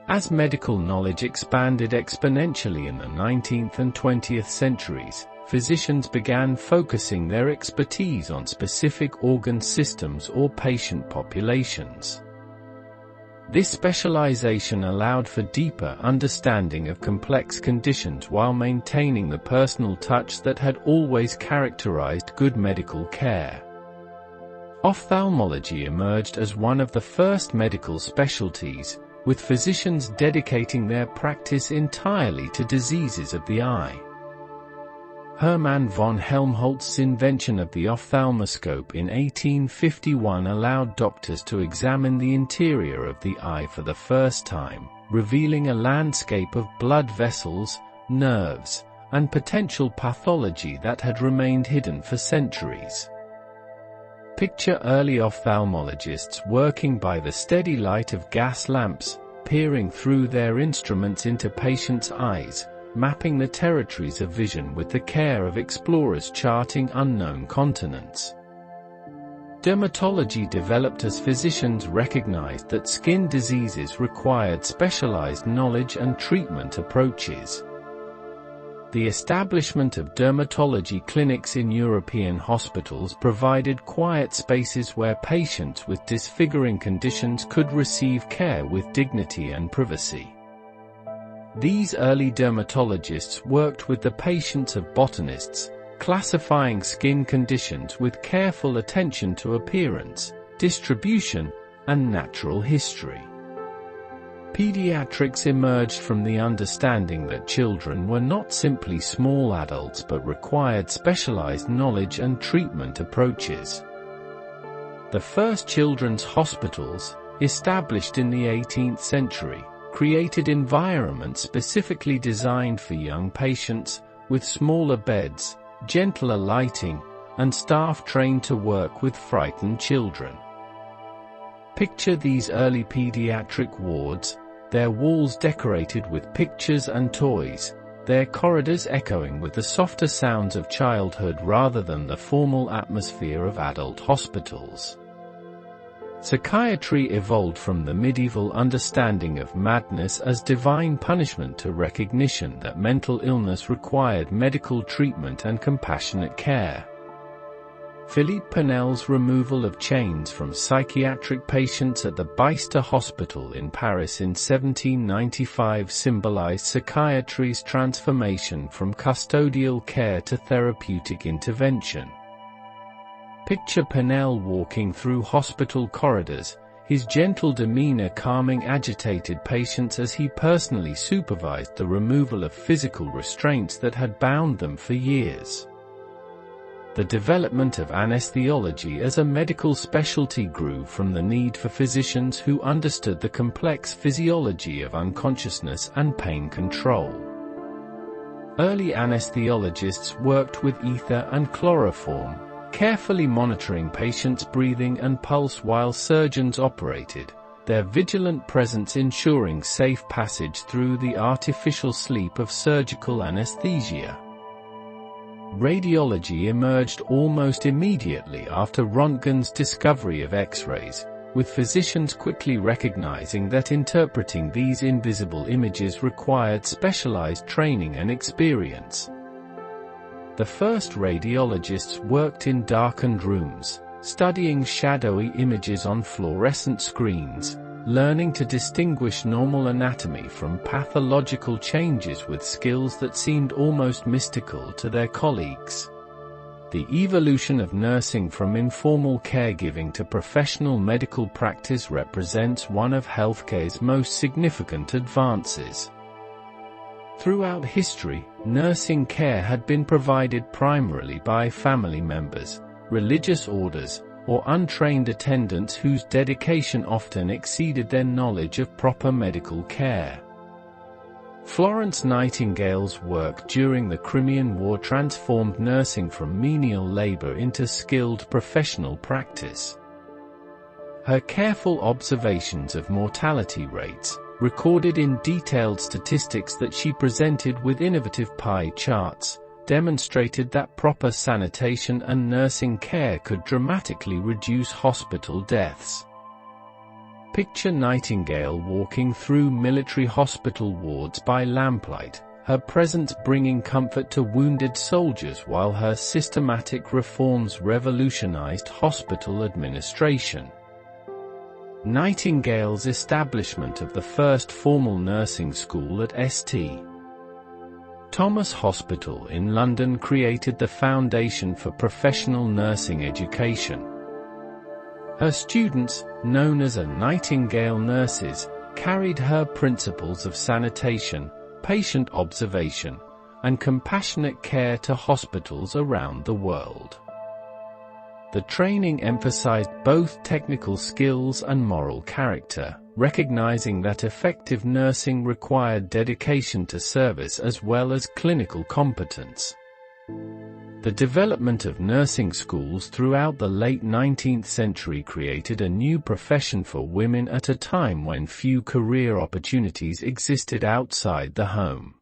As medical knowledge expanded exponentially in the 19th and 20th centuries, physicians began focusing their expertise on specific organ systems or patient populations. This specialization allowed for deeper understanding of complex conditions while maintaining the personal touch that had always characterized good medical care. Ophthalmology emerged as one of the first medical specialties, with physicians dedicating their practice entirely to diseases of the eye. Hermann von Helmholtz's invention of the ophthalmoscope in 1851 allowed doctors to examine the interior of the eye for the first time, revealing a landscape of blood vessels, nerves, and potential pathology that had remained hidden for centuries. Picture early ophthalmologists working by the steady light of gas lamps, peering through their instruments into patients' eyes, mapping the territories of vision with the care of explorers charting unknown continents. Dermatology developed as physicians recognized that skin diseases required specialized knowledge and treatment approaches. The establishment of dermatology clinics in European hospitals provided quiet spaces where patients with disfiguring conditions could receive care with dignity and privacy. These early dermatologists worked with the patients of botanists, classifying skin conditions with careful attention to appearance, distribution, and natural history. Pediatrics emerged from the understanding that children were not simply small adults but required specialized knowledge and treatment approaches. The first children's hospitals, established in the 18th century, created environments specifically designed for young patients, with smaller beds, gentler lighting, and staff trained to work with frightened children. Picture these early pediatric wards, their walls decorated with pictures and toys, their corridors echoing with the softer sounds of childhood rather than the formal atmosphere of adult hospitals. Psychiatry evolved from the medieval understanding of madness as divine punishment to recognition that mental illness required medical treatment and compassionate care. Philippe Pinel's removal of chains from psychiatric patients at the Bicester Hospital in Paris in 1795 symbolized psychiatry's transformation from custodial care to therapeutic intervention. Picture Pinel walking through hospital corridors, his gentle demeanor calming agitated patients as he personally supervised the removal of physical restraints that had bound them for years. The development of anesthesiology as a medical specialty grew from the need for physicians who understood the complex physiology of unconsciousness and pain control. Early anesthesiologists worked with ether and chloroform, carefully monitoring patients' breathing and pulse while surgeons operated, their vigilant presence ensuring safe passage through the artificial sleep of surgical anesthesia. Radiology emerged almost immediately after Röntgen's discovery of X-rays, with physicians quickly recognizing that interpreting these invisible images required specialized training and experience. The first radiologists worked in darkened rooms, studying shadowy images on fluorescent screens, learning to distinguish normal anatomy from pathological changes with skills that seemed almost mystical to their colleagues. The evolution of nursing from informal caregiving to professional medical practice represents one of healthcare's most significant advances. Throughout history, nursing care had been provided primarily by family members, religious orders, or untrained attendants whose dedication often exceeded their knowledge of proper medical care. Florence Nightingale's work during the Crimean War transformed nursing from menial labor into skilled professional practice. Her careful observations of mortality rates, recorded in detailed statistics that she presented with innovative pie charts, demonstrated that proper sanitation and nursing care could dramatically reduce hospital deaths. Picture Nightingale walking through military hospital wards by lamplight, her presence bringing comfort to wounded soldiers while her systematic reforms revolutionized hospital administration. Nightingale's establishment of the first formal nursing school at St. Thomas Hospital in London created the foundation for professional nursing education. Her students, known as Nightingale nurses, carried her principles of sanitation, patient observation, and compassionate care to hospitals around the world. The training emphasized both technical skills and moral character, recognizing that effective nursing required dedication to service as well as clinical competence. The development of nursing schools throughout the late 19th century created a new profession for women at a time when few career opportunities existed outside the home.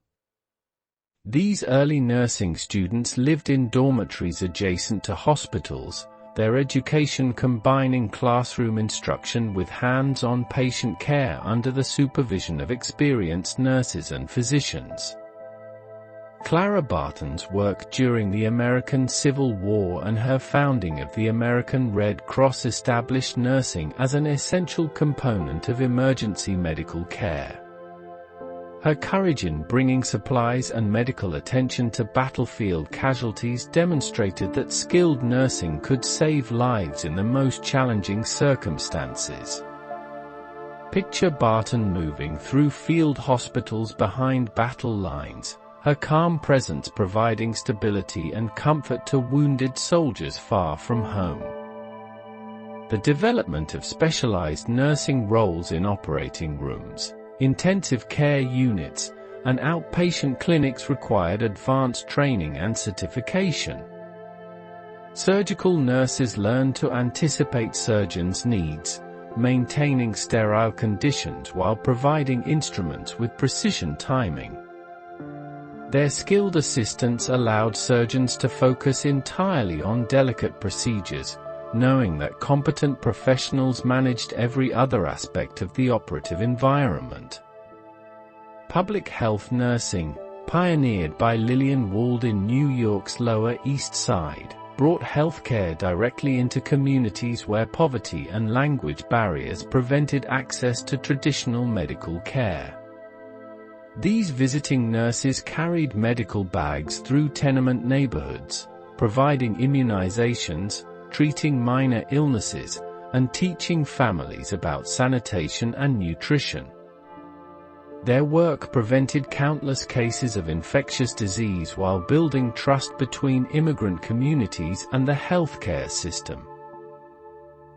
These early nursing students lived in dormitories adjacent to hospitals, their education combining classroom instruction with hands-on patient care under the supervision of experienced nurses and physicians. Clara Barton's work during the American Civil War and her founding of the American Red Cross established nursing as an essential component of emergency medical care. Her courage in bringing supplies and medical attention to battlefield casualties demonstrated that skilled nursing could save lives in the most challenging circumstances. Picture Barton moving through field hospitals behind battle lines, her calm presence providing stability and comfort to wounded soldiers far from home. The development of specialized nursing roles in operating rooms, intensive care units, and outpatient clinics required advanced training and certification. Surgical nurses learned to anticipate surgeons' needs, maintaining sterile conditions while providing instruments with precision timing. Their skilled assistance allowed surgeons to focus entirely on delicate procedures, knowing that competent professionals managed every other aspect of the operative environment. Public health nursing, pioneered by Lillian Wald in New York's Lower East Side, brought healthcare directly into communities where poverty and language barriers prevented access to traditional medical care. These visiting nurses carried medical bags through tenement neighborhoods, providing immunizations, treating minor illnesses, and teaching families about sanitation and nutrition. Their work prevented countless cases of infectious disease while building trust between immigrant communities and the healthcare system.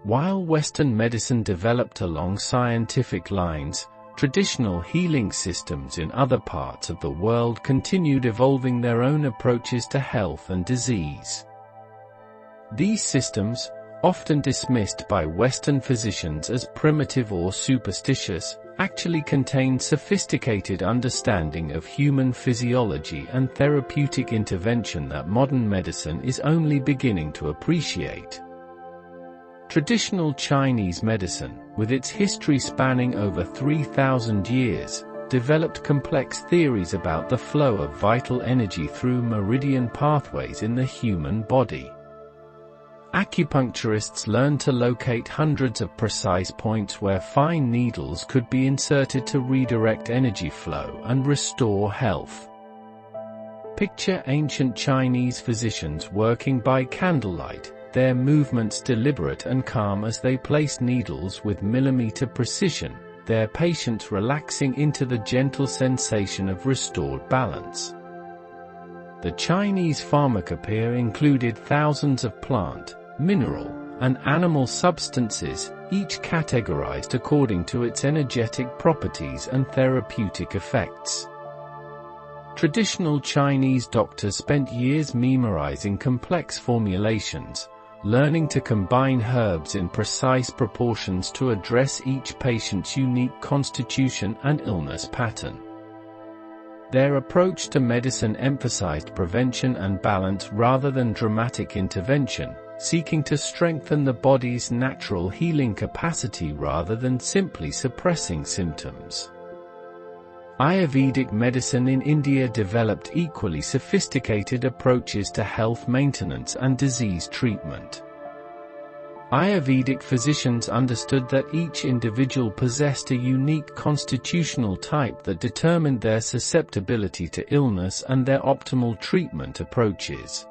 While Western medicine developed along scientific lines, traditional healing systems in other parts of the world continued evolving their own approaches to health and disease. These systems, often dismissed by Western physicians as primitive or superstitious, actually contain sophisticated understanding of human physiology and therapeutic intervention that modern medicine is only beginning to appreciate. Traditional Chinese medicine, with its history spanning over 3,000 years, developed complex theories about the flow of vital energy through meridian pathways in the human body. Acupuncturists learned to locate hundreds of precise points where fine needles could be inserted to redirect energy flow and restore health. Picture ancient Chinese physicians working by candlelight, their movements deliberate and calm as they place needles with millimeter precision, their patients relaxing into the gentle sensation of restored balance. The Chinese pharmacopoeia included thousands of plant, mineral, and animal substances, each categorized according to its energetic properties and therapeutic effects. Traditional Chinese doctors spent years memorizing complex formulations, learning to combine herbs in precise proportions to address each patient's unique constitution and illness pattern. Their approach to medicine emphasized prevention and balance rather than dramatic intervention, seeking to strengthen the body's natural healing capacity rather than simply suppressing symptoms. Ayurvedic medicine in India developed equally sophisticated approaches to health maintenance and disease treatment. Ayurvedic physicians understood that each individual possessed a unique constitutional type that determined their susceptibility to illness and their optimal treatment approaches.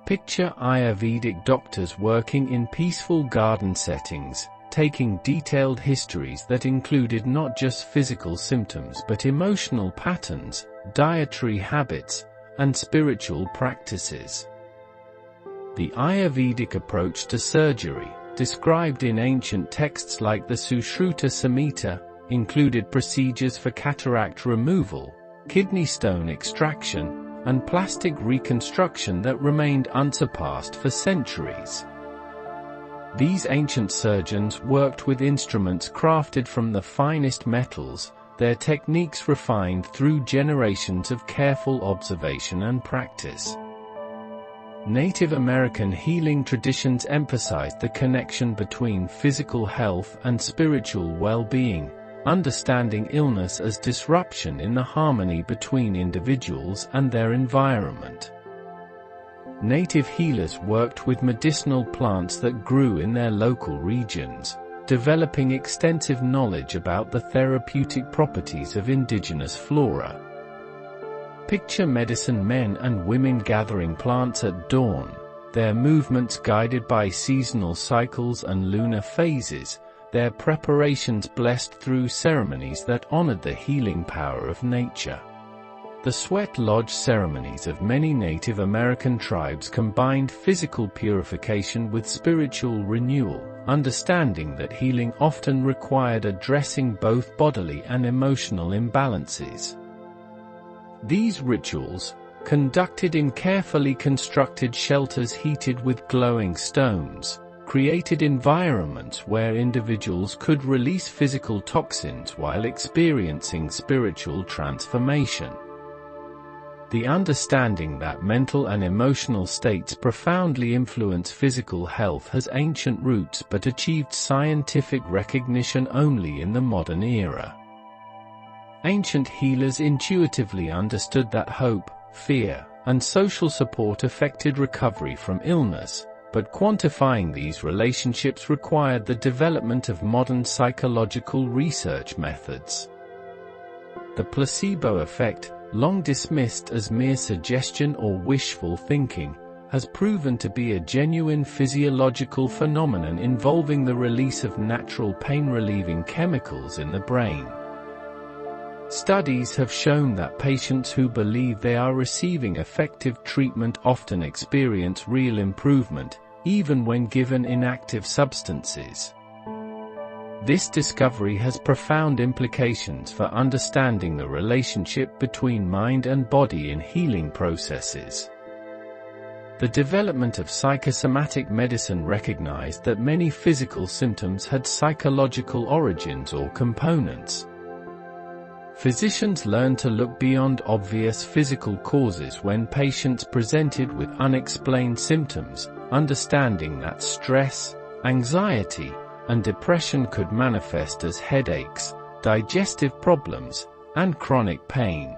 Picture Ayurvedic doctors working in peaceful garden settings, taking detailed histories that included not just physical symptoms but emotional patterns, dietary habits, and spiritual practices. The Ayurvedic approach to surgery, described in ancient texts like the Sushruta Samhita, included procedures for cataract removal, kidney stone extraction, and plastic reconstruction that remained unsurpassed for centuries. These ancient surgeons worked with instruments crafted from the finest metals, their techniques refined through generations of careful observation and practice. Native American healing traditions emphasized the connection between physical health and spiritual well-being, understanding illness as disruption in the harmony between individuals and their environment. Native healers worked with medicinal plants that grew in their local regions, developing extensive knowledge about the therapeutic properties of indigenous flora. Picture medicine men and women gathering plants at dawn, their movements guided by seasonal cycles and lunar phases, their preparations blessed through ceremonies that honored the healing power of nature. The sweat lodge ceremonies of many Native American tribes combined physical purification with spiritual renewal, understanding that healing often required addressing both bodily and emotional imbalances. These rituals, conducted in carefully constructed shelters heated with glowing stones, created environments where individuals could release physical toxins while experiencing spiritual transformation. The understanding that mental and emotional states profoundly influence physical health has ancient roots but achieved scientific recognition only in the modern era. Ancient healers intuitively understood that hope, fear, and social support affected recovery from illness, but quantifying these relationships required the development of modern psychological research methods. The placebo effect, long dismissed as mere suggestion or wishful thinking, has proven to be a genuine physiological phenomenon involving the release of natural pain-relieving chemicals in the brain. Studies have shown that patients who believe they are receiving effective treatment often experience real improvement, even when given inactive substances. This discovery has profound implications for understanding the relationship between mind and body in healing processes. The development of psychosomatic medicine recognized that many physical symptoms had psychological origins or components. Physicians learned to look beyond obvious physical causes when patients presented with unexplained symptoms, understanding that stress, anxiety, and depression could manifest as headaches, digestive problems, and chronic pain.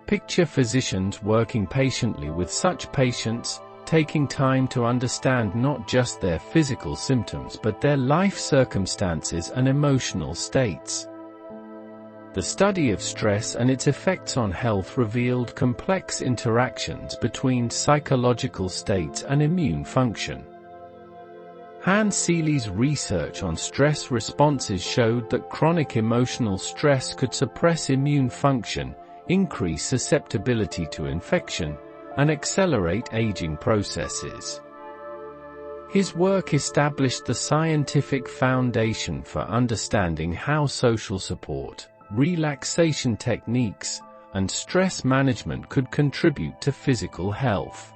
Picture physicians working patiently with such patients, taking time to understand not just their physical symptoms but their life circumstances and emotional states. The study of stress and its effects on health revealed complex interactions between psychological states and immune function. Hans Seeley's research on stress responses showed that chronic emotional stress could suppress immune function, increase susceptibility to infection, and accelerate aging processes. His work established the scientific foundation for understanding how social support, relaxation techniques, and stress management could contribute to physical health.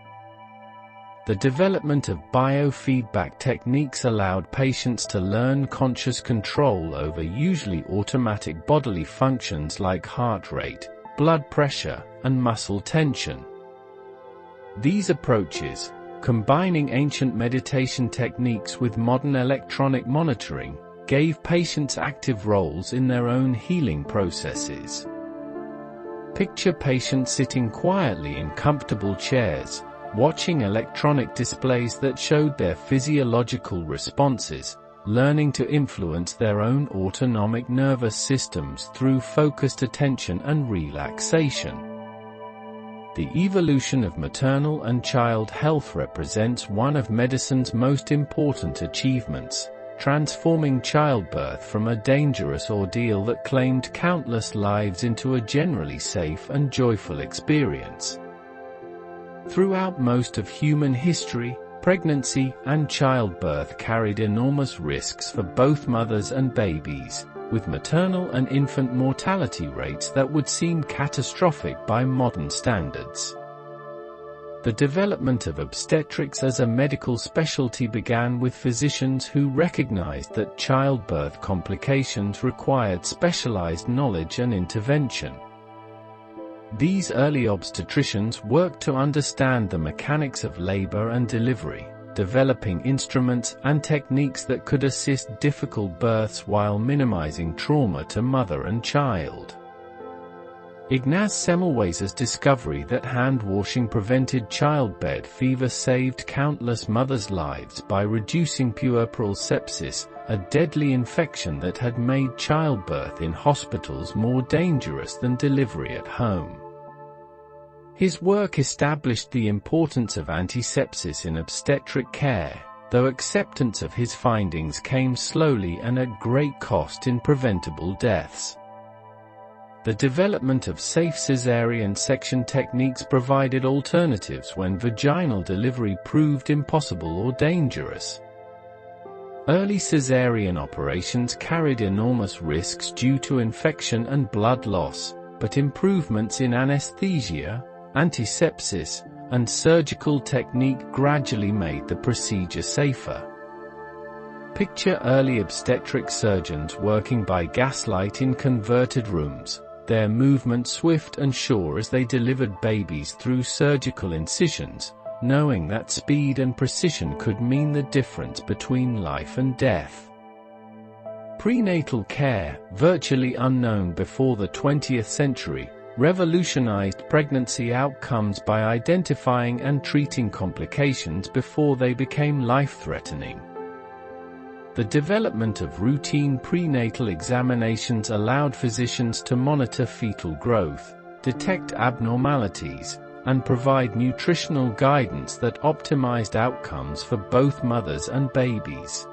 The development of biofeedback techniques allowed patients to learn conscious control over usually automatic bodily functions like heart rate, blood pressure, and muscle tension. These approaches, combining ancient meditation techniques with modern electronic monitoring, gave patients active roles in their own healing processes. Picture patients sitting quietly in comfortable chairs, watching electronic displays that showed their physiological responses, learning to influence their own autonomic nervous systems through focused attention and relaxation. The evolution of maternal and child health represents one of medicine's most important achievements, transforming childbirth from a dangerous ordeal that claimed countless lives into a generally safe and joyful experience. Throughout most of human history, pregnancy and childbirth carried enormous risks for both mothers and babies, with maternal and infant mortality rates that would seem catastrophic by modern standards. The development of obstetrics as a medical specialty began with physicians who recognized that childbirth complications required specialized knowledge and intervention. These early obstetricians worked to understand the mechanics of labor and delivery, developing instruments and techniques that could assist difficult births while minimizing trauma to mother and child. Ignaz Semmelweis's discovery that hand-washing prevented childbed fever saved countless mothers' lives by reducing puerperal sepsis, a deadly infection that had made childbirth in hospitals more dangerous than delivery at home. His work established the importance of antisepsis in obstetric care, though acceptance of his findings came slowly and at great cost in preventable deaths. The development of safe cesarean section techniques provided alternatives when vaginal delivery proved impossible or dangerous. Early cesarean operations carried enormous risks due to infection and blood loss, but improvements in anesthesia, antisepsis, and surgical technique gradually made the procedure safer. Picture early obstetric surgeons working by gaslight in converted rooms, their movement swift and sure as they delivered babies through surgical incisions, knowing that speed and precision could mean the difference between life and death. Prenatal care, virtually unknown before the 20th century, revolutionized pregnancy outcomes by identifying and treating complications before they became life-threatening. The development of routine prenatal examinations allowed physicians to monitor fetal growth, detect abnormalities, and provide nutritional guidance that optimized outcomes for both mothers and babies.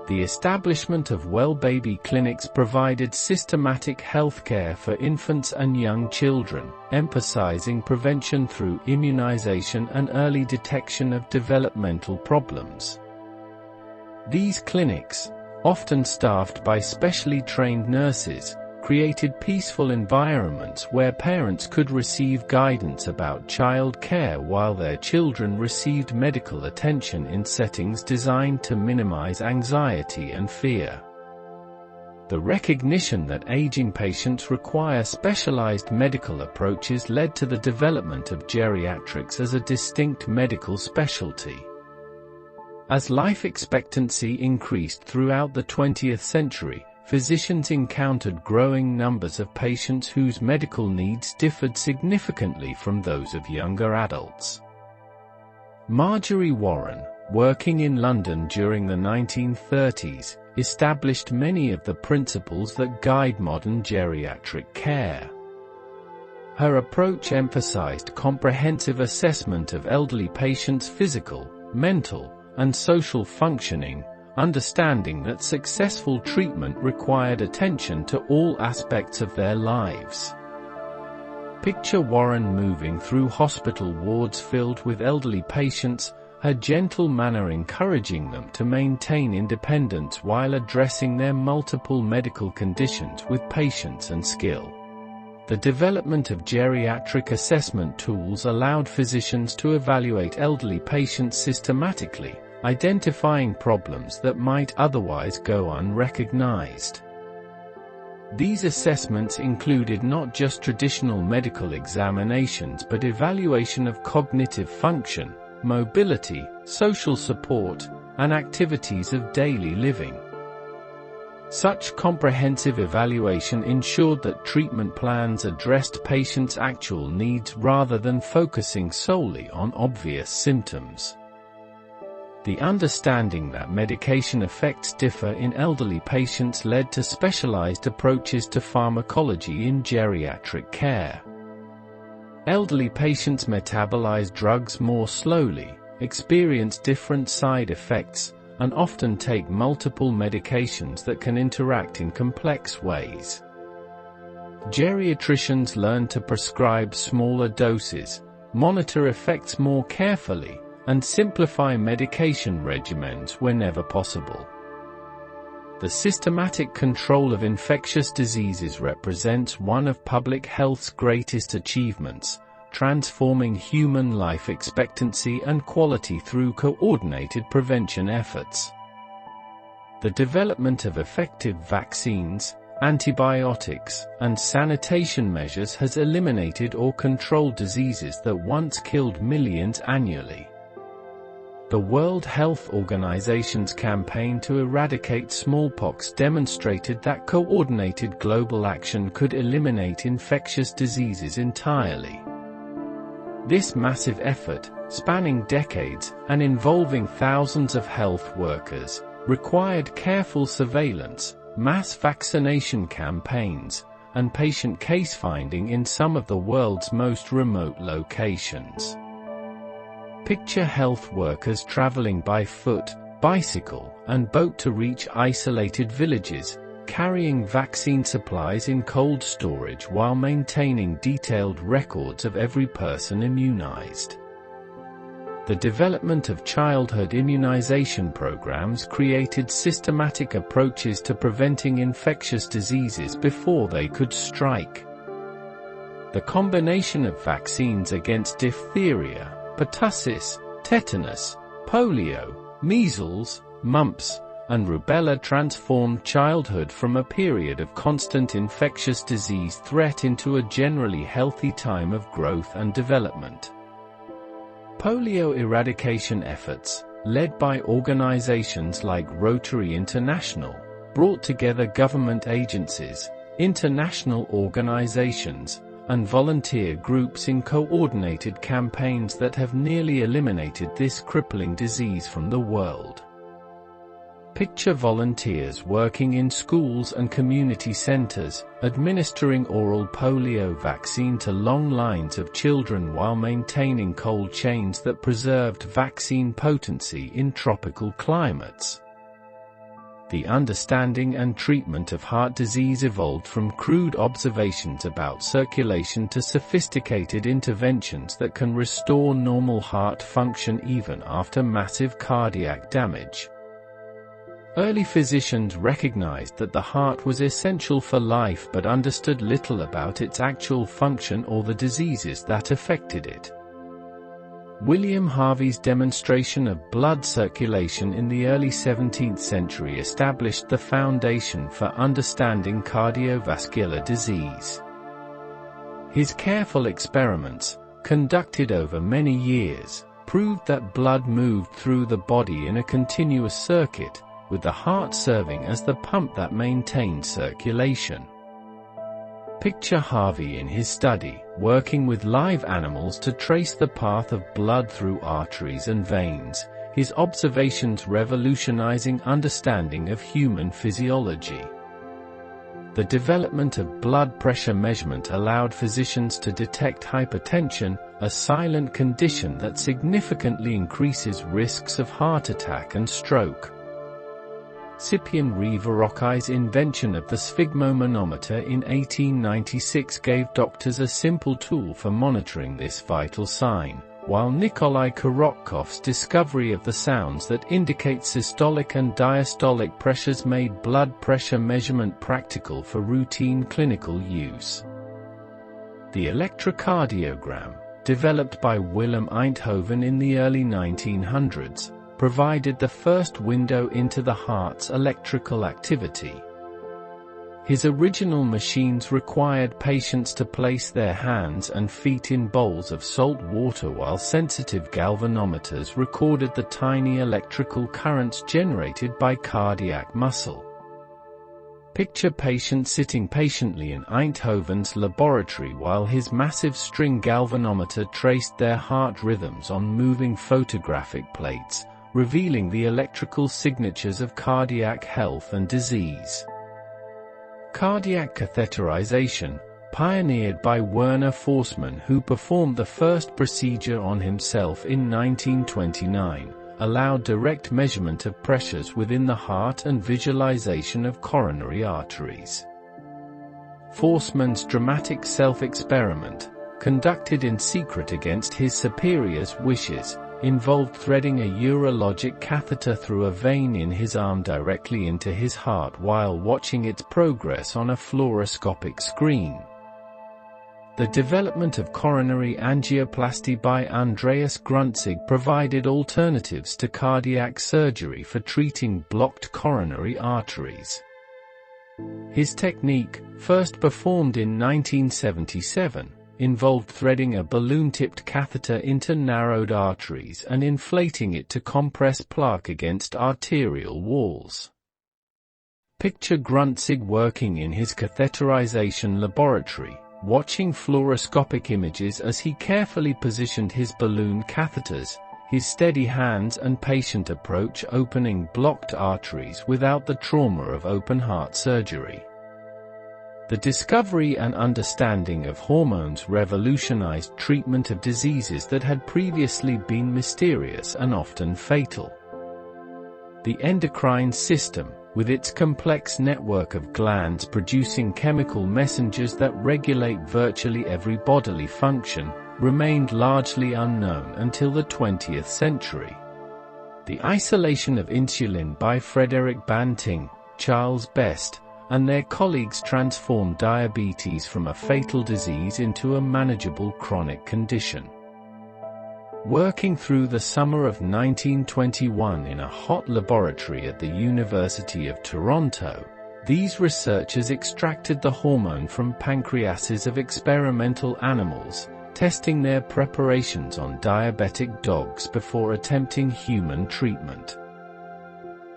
The establishment of well-baby clinics provided systematic health care for infants and young children, emphasizing prevention through immunization and early detection of developmental problems. These clinics, often staffed by specially trained nurses, created peaceful environments where parents could receive guidance about child care while their children received medical attention in settings designed to minimize anxiety and fear. The recognition that aging patients require specialized medical approaches led to the development of geriatrics as a distinct medical specialty. As life expectancy increased throughout the 20th century, physicians encountered growing numbers of patients whose medical needs differed significantly from those of younger adults. Marjorie Warren, working in London during the 1930s, established many of the principles that guide modern geriatric care. Her approach emphasized comprehensive assessment of elderly patients' physical, mental, and social functioning, understanding that successful treatment required attention to all aspects of their lives. Picture Warren moving through hospital wards filled with elderly patients, her gentle manner encouraging them to maintain independence while addressing their multiple medical conditions with patience and skill. The development of geriatric assessment tools allowed physicians to evaluate elderly patients systematically, identifying problems that might otherwise go unrecognized. These assessments included not just traditional medical examinations but evaluation of cognitive function, mobility, social support, and activities of daily living. Such comprehensive evaluation ensured that treatment plans addressed patients' actual needs rather than focusing solely on obvious symptoms. The understanding that medication effects differ in elderly patients led to specialized approaches to pharmacology in geriatric care. Elderly patients metabolize drugs more slowly, experience different side effects, and often take multiple medications that can interact in complex ways. Geriatricians learn to prescribe smaller doses, monitor effects more carefully, and simplify medication regimens whenever possible. The systematic control of infectious diseases represents one of public health's greatest achievements, transforming human life expectancy and quality through coordinated prevention efforts. The development of effective vaccines, antibiotics, and sanitation measures has eliminated or controlled diseases that once killed millions annually. The World Health Organization's campaign to eradicate smallpox demonstrated that coordinated global action could eliminate infectious diseases entirely. This massive effort, spanning decades and involving thousands of health workers, required careful surveillance, mass vaccination campaigns, and patient case finding in some of the world's most remote locations. Picture health workers traveling by foot, bicycle, and boat to reach isolated villages, carrying vaccine supplies in cold storage while maintaining detailed records of every person immunized. The development of childhood immunization programs created systematic approaches to preventing infectious diseases before they could strike. The combination of vaccines against diphtheria, pertussis, tetanus, polio, measles, mumps, and rubella transformed childhood from a period of constant infectious disease threat into a generally healthy time of growth and development. Polio eradication efforts, led by organizations like Rotary International, brought together government agencies, international organizations, and volunteer groups in coordinated campaigns that have nearly eliminated this crippling disease from the world. Picture volunteers working in schools and community centers, administering oral polio vaccine to long lines of children while maintaining cold chains that preserved vaccine potency in tropical climates. The understanding and treatment of heart disease evolved from crude observations about circulation to sophisticated interventions that can restore normal heart function even after massive cardiac damage. Early physicians recognized that the heart was essential for life but understood little about its actual function or the diseases that affected it. William Harvey's demonstration of blood circulation in the early 17th century established the foundation for understanding cardiovascular disease. His careful experiments, conducted over many years, proved that blood moved through the body in a continuous circuit, with the heart serving as the pump that maintained circulation. Picture Harvey in his study, working with live animals to trace the path of blood through arteries and veins, his observations revolutionizing understanding of human physiology. The development of blood pressure measurement allowed physicians to detect hypertension, a silent condition that significantly increases risks of heart attack and stroke. Scipion Reeve-Verrocchi's invention of the sphygmomanometer in 1896 gave doctors a simple tool for monitoring this vital sign, while Nikolai Kurotkov's discovery of the sounds that indicate systolic and diastolic pressures made blood pressure measurement practical for routine clinical use. The electrocardiogram, developed by Willem Einthoven in the early 1900s, provided the first window into the heart's electrical activity. His original machines required patients to place their hands and feet in bowls of salt water while sensitive galvanometers recorded the tiny electrical currents generated by cardiac muscle. Picture patient sitting patiently in Einthoven's laboratory while his massive string galvanometer traced their heart rhythms on moving photographic plates, revealing the electrical signatures of cardiac health and disease. Cardiac catheterization, pioneered by Werner Forssmann, who performed the first procedure on himself in 1929, allowed direct measurement of pressures within the heart and visualization of coronary arteries. Forssmann's dramatic self-experiment, conducted in secret against his superior's wishes, involved threading a urologic catheter through a vein in his arm directly into his heart while watching its progress on a fluoroscopic screen. The development of coronary angioplasty by Andreas Grunzig provided alternatives to cardiac surgery for treating blocked coronary arteries. His technique, first performed in 1977, involved threading a balloon-tipped catheter into narrowed arteries and inflating it to compress plaque against arterial walls. Picture Grunzig working in his catheterization laboratory, watching fluoroscopic images as he carefully positioned his balloon catheters, his steady hands and patient approach opening blocked arteries without the trauma of open-heart surgery. The discovery and understanding of hormones revolutionized treatment of diseases that had previously been mysterious and often fatal. The endocrine system, with its complex network of glands producing chemical messengers that regulate virtually every bodily function, remained largely unknown until the 20th century. The isolation of insulin by Frederick Banting, Charles Best, and their colleagues transformed diabetes from a fatal disease into a manageable chronic condition. Working through the summer of 1921 in a hot laboratory at the University of Toronto, these researchers extracted the hormone from pancreases of experimental animals, testing their preparations on diabetic dogs before attempting human treatment.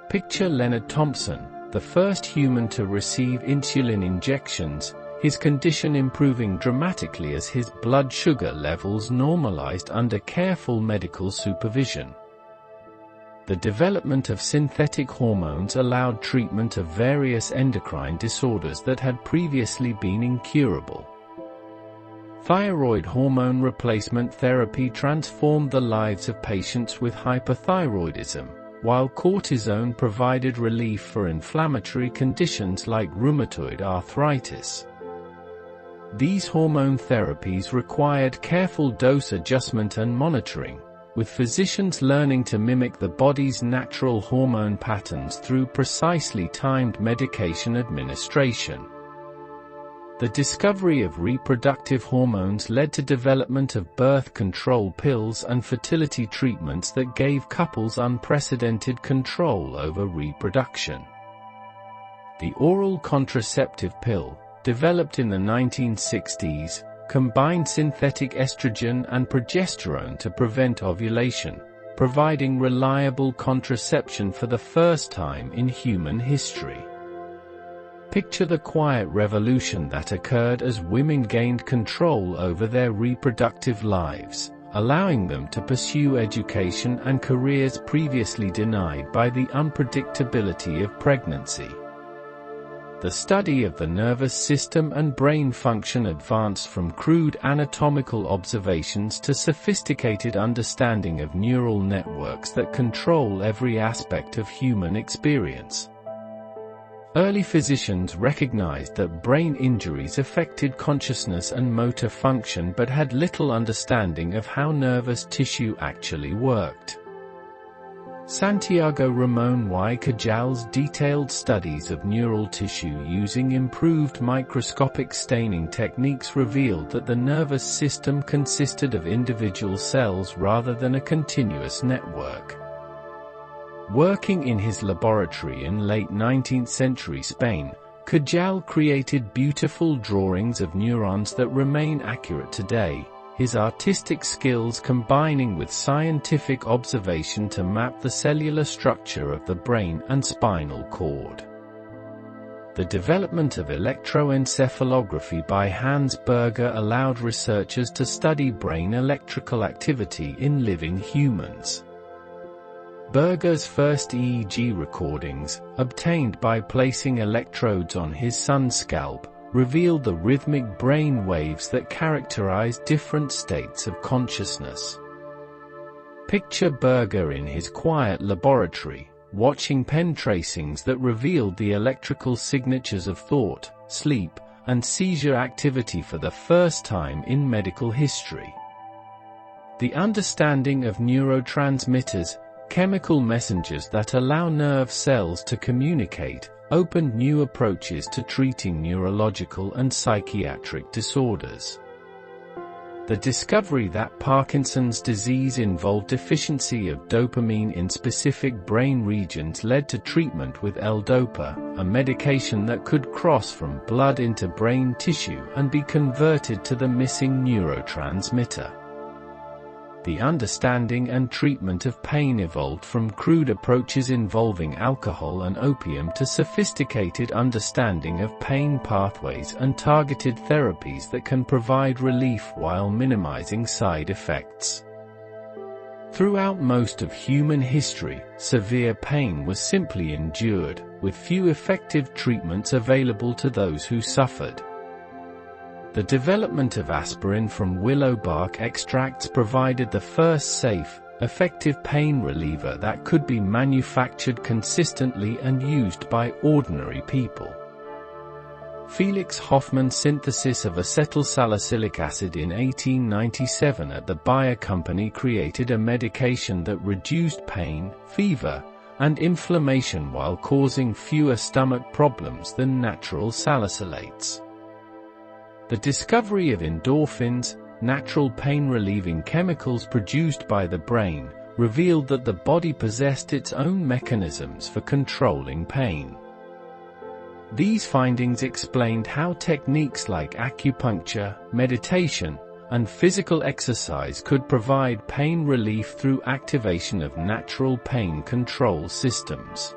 Picture Leonard Thompson, the first human to receive insulin injections, his condition improving dramatically as his blood sugar levels normalized under careful medical supervision. The development of synthetic hormones allowed treatment of various endocrine disorders that had previously been incurable. Thyroid hormone replacement therapy transformed the lives of patients with hyperthyroidism, while cortisone provided relief for inflammatory conditions like rheumatoid arthritis. These hormone therapies required careful dose adjustment and monitoring, with physicians learning to mimic the body's natural hormone patterns through precisely timed medication administration. The discovery of reproductive hormones led to development of birth control pills and fertility treatments that gave couples unprecedented control over reproduction. The oral contraceptive pill, developed in the 1960s, combined synthetic estrogen and progesterone to prevent ovulation, providing reliable contraception for the first time in human history. Picture the quiet revolution that occurred as women gained control over their reproductive lives, allowing them to pursue education and careers previously denied by the unpredictability of pregnancy. The study of the nervous system and brain function advanced from crude anatomical observations to sophisticated understanding of neural networks that control every aspect of human experience. Early physicians recognized that brain injuries affected consciousness and motor function but had little understanding of how nervous tissue actually worked. Santiago Ramon y Cajal's detailed studies of neural tissue using improved microscopic staining techniques revealed that the nervous system consisted of individual cells rather than a continuous network. Working in his laboratory in late 19th century Spain, Cajal created beautiful drawings of neurons that remain accurate today, his artistic skills combining with scientific observation to map the cellular structure of the brain and spinal cord. The development of electroencephalography by Hans Berger allowed researchers to study brain electrical activity in living humans. Berger's first EEG recordings, obtained by placing electrodes on his son's scalp, revealed the rhythmic brain waves that characterize different states of consciousness. Picture Berger in his quiet laboratory, watching pen tracings that revealed the electrical signatures of thought, sleep, and seizure activity for the first time in medical history. The understanding of neurotransmitters, chemical messengers that allow nerve cells to communicate, opened new approaches to treating neurological and psychiatric disorders. The discovery that Parkinson's disease involved deficiency of dopamine in specific brain regions led to treatment with L-Dopa, a medication that could cross from blood into brain tissue and be converted to the missing neurotransmitter. The understanding and treatment of pain evolved from crude approaches involving alcohol and opium to sophisticated understanding of pain pathways and targeted therapies that can provide relief while minimizing side effects. Throughout most of human history, severe pain was simply endured, with few effective treatments available to those who suffered. The development of aspirin from willow bark extracts provided the first safe, effective pain reliever that could be manufactured consistently and used by ordinary people. Felix Hoffmann's synthesis of acetylsalicylic acid in 1897 at the Bayer Company created a medication that reduced pain, fever, and inflammation while causing fewer stomach problems than natural salicylates. The discovery of endorphins, natural pain-relieving chemicals produced by the brain, revealed that the body possessed its own mechanisms for controlling pain. These findings explained how techniques like acupuncture, meditation, and physical exercise could provide pain relief through activation of natural pain control systems.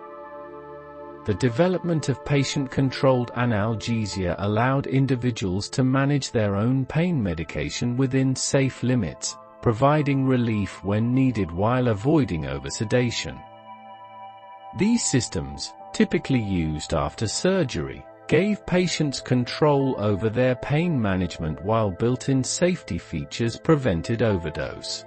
The development of patient-controlled analgesia allowed individuals to manage their own pain medication within safe limits, providing relief when needed while avoiding oversedation. These systems, typically used after surgery, gave patients control over their pain management while built-in safety features prevented overdose.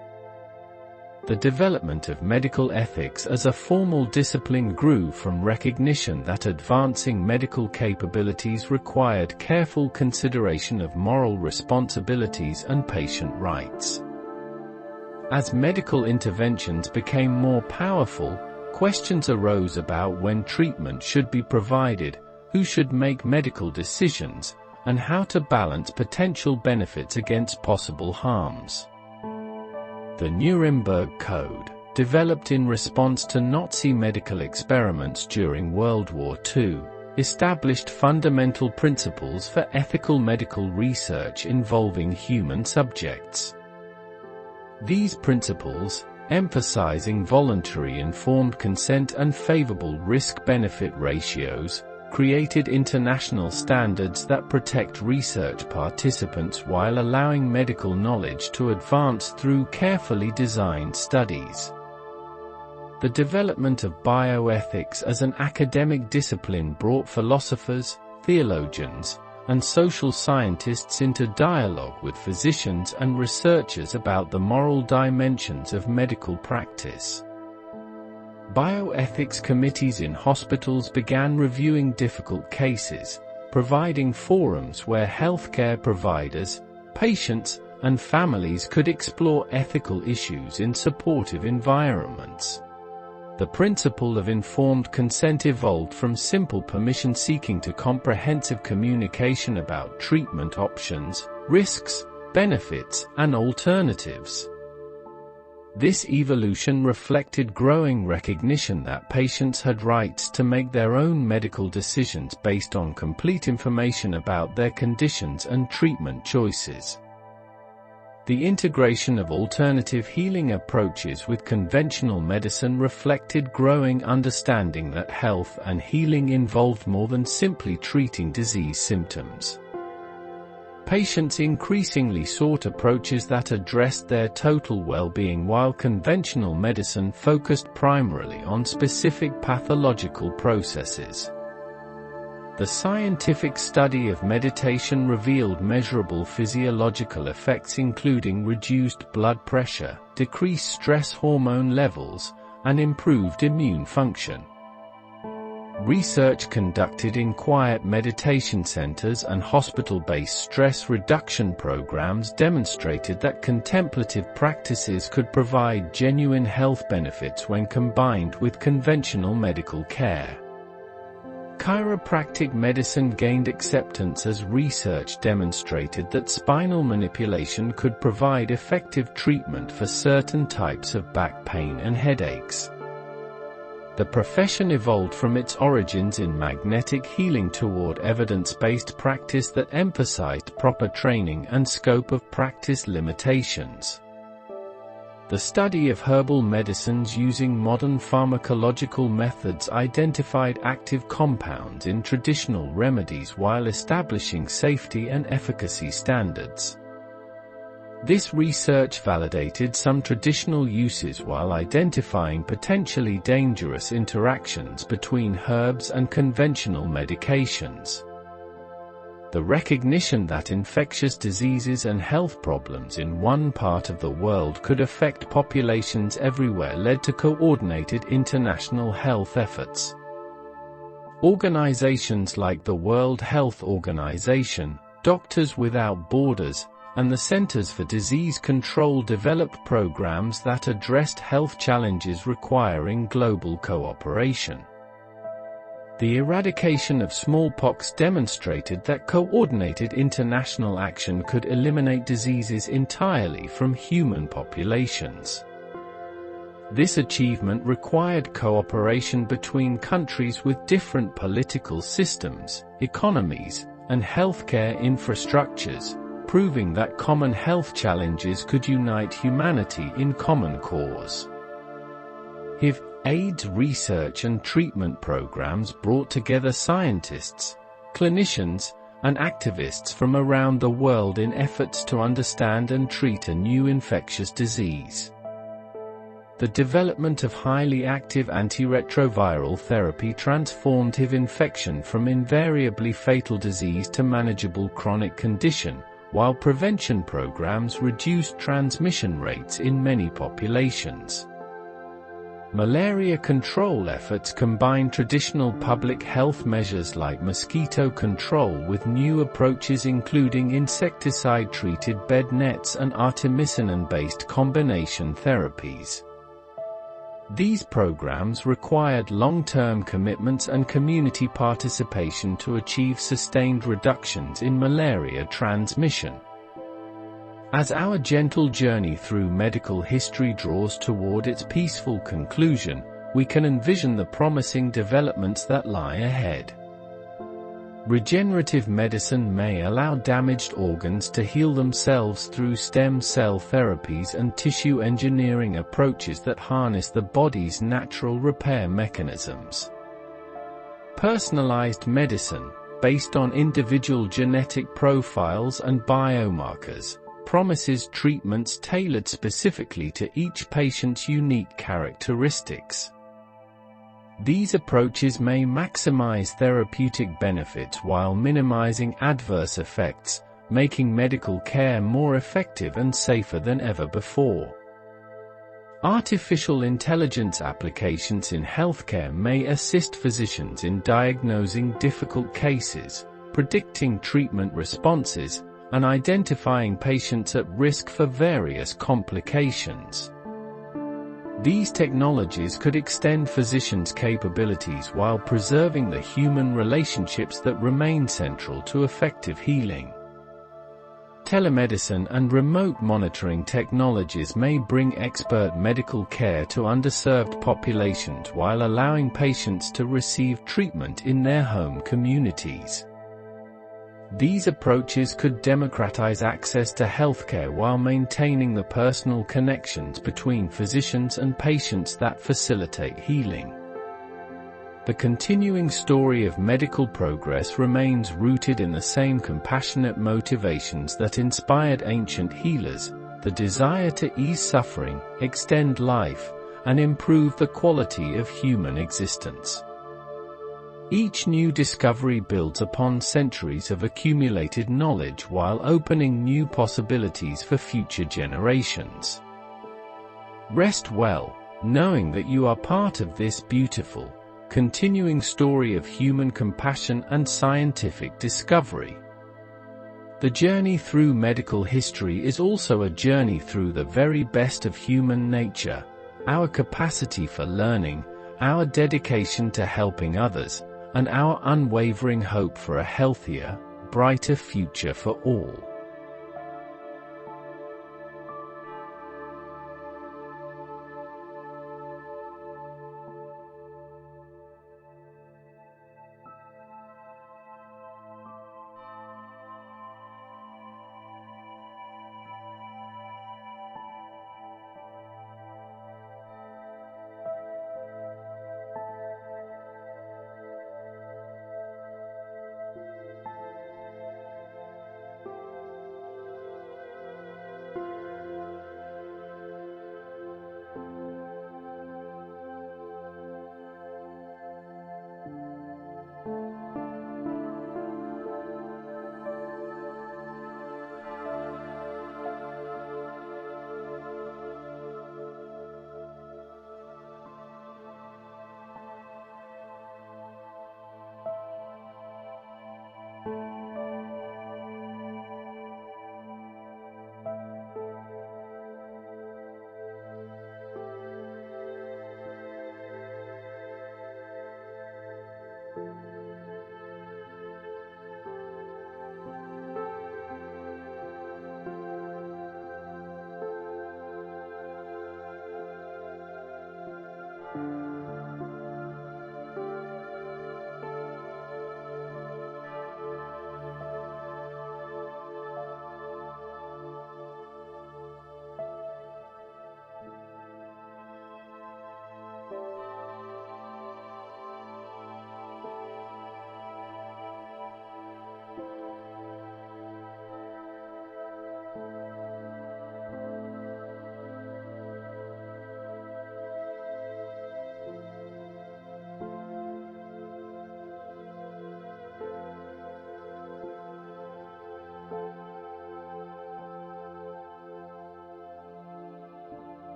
The development of medical ethics as a formal discipline grew from recognition that advancing medical capabilities required careful consideration of moral responsibilities and patient rights. As medical interventions became more powerful, questions arose about when treatment should be provided, who should make medical decisions, and how to balance potential benefits against possible harms. The Nuremberg Code, developed in response to Nazi medical experiments during World War II, established fundamental principles for ethical medical research involving human subjects. These principles, emphasizing voluntary informed consent and favorable risk-benefit ratios, created international standards that protect research participants while allowing medical knowledge to advance through carefully designed studies. The development of bioethics as an academic discipline brought philosophers, theologians, and social scientists into dialogue with physicians and researchers about the moral dimensions of medical practice. Bioethics committees in hospitals began reviewing difficult cases, providing forums where healthcare providers, patients, and families could explore ethical issues in supportive environments. The principle of informed consent evolved from simple permission seeking to comprehensive communication about treatment options, risks, benefits, and alternatives. This evolution reflected growing recognition that patients had rights to make their own medical decisions based on complete information about their conditions and treatment choices. The integration of alternative healing approaches with conventional medicine reflected growing understanding that health and healing involved more than simply treating disease symptoms. Patients increasingly sought approaches that addressed their total well-being, while conventional medicine focused primarily on specific pathological processes. The scientific study of meditation revealed measurable physiological effects, including reduced blood pressure, decreased stress hormone levels, and improved immune function. Research conducted in quiet meditation centers and hospital-based stress reduction programs demonstrated that contemplative practices could provide genuine health benefits when combined with conventional medical care. Chiropractic medicine gained acceptance as research demonstrated that spinal manipulation could provide effective treatment for certain types of back pain and headaches. The profession evolved from its origins in magnetic healing toward evidence-based practice that emphasized proper training and scope of practice limitations. The study of herbal medicines using modern pharmacological methods identified active compounds in traditional remedies while establishing safety and efficacy standards. This research validated some traditional uses while identifying potentially dangerous interactions between herbs and conventional medications. The recognition that infectious diseases and health problems in one part of the world could affect populations everywhere led to coordinated international health efforts. Organizations like the World Health Organization, Doctors Without Borders, and the Centers for Disease Control developed programs that addressed health challenges requiring global cooperation. The eradication of smallpox demonstrated that coordinated international action could eliminate diseases entirely from human populations. This achievement required cooperation between countries with different political systems, economies, and healthcare infrastructures, proving that common health challenges could unite humanity in common cause. HIV/AIDS research and treatment programs brought together scientists, clinicians, and activists from around the world in efforts to understand and treat a new infectious disease. The development of highly active antiretroviral therapy transformed HIV infection from invariably fatal disease to manageable chronic condition, while prevention programs reduced transmission rates in many populations. Malaria control efforts combine traditional public health measures like mosquito control with new approaches including insecticide-treated bed nets and artemisinin-based combination therapies. These programs required long-term commitments and community participation to achieve sustained reductions in malaria transmission. As our gentle journey through medical history draws toward its peaceful conclusion, we can envision the promising developments that lie ahead. Regenerative medicine may allow damaged organs to heal themselves through stem cell therapies and tissue engineering approaches that harness the body's natural repair mechanisms. Personalized medicine, based on individual genetic profiles and biomarkers, promises treatments tailored specifically to each patient's unique characteristics. These approaches may maximize therapeutic benefits while minimizing adverse effects, making medical care more effective and safer than ever before. Artificial intelligence applications in healthcare may assist physicians in diagnosing difficult cases, predicting treatment responses, and identifying patients at risk for various complications. These technologies could extend physicians' capabilities while preserving the human relationships that remain central to effective healing. Telemedicine and remote monitoring technologies may bring expert medical care to underserved populations while allowing patients to receive treatment in their home communities. These approaches could democratize access to healthcare while maintaining the personal connections between physicians and patients that facilitate healing. The continuing story of medical progress remains rooted in the same compassionate motivations that inspired ancient healers: the desire to ease suffering, extend life, and improve the quality of human existence. Each new discovery builds upon centuries of accumulated knowledge while opening new possibilities for future generations. Rest well, knowing that you are part of this beautiful, continuing story of human compassion and scientific discovery. The journey through medical history is also a journey through the very best of human nature, our capacity for learning, our dedication to helping others, and our unwavering hope for a healthier, brighter future for all.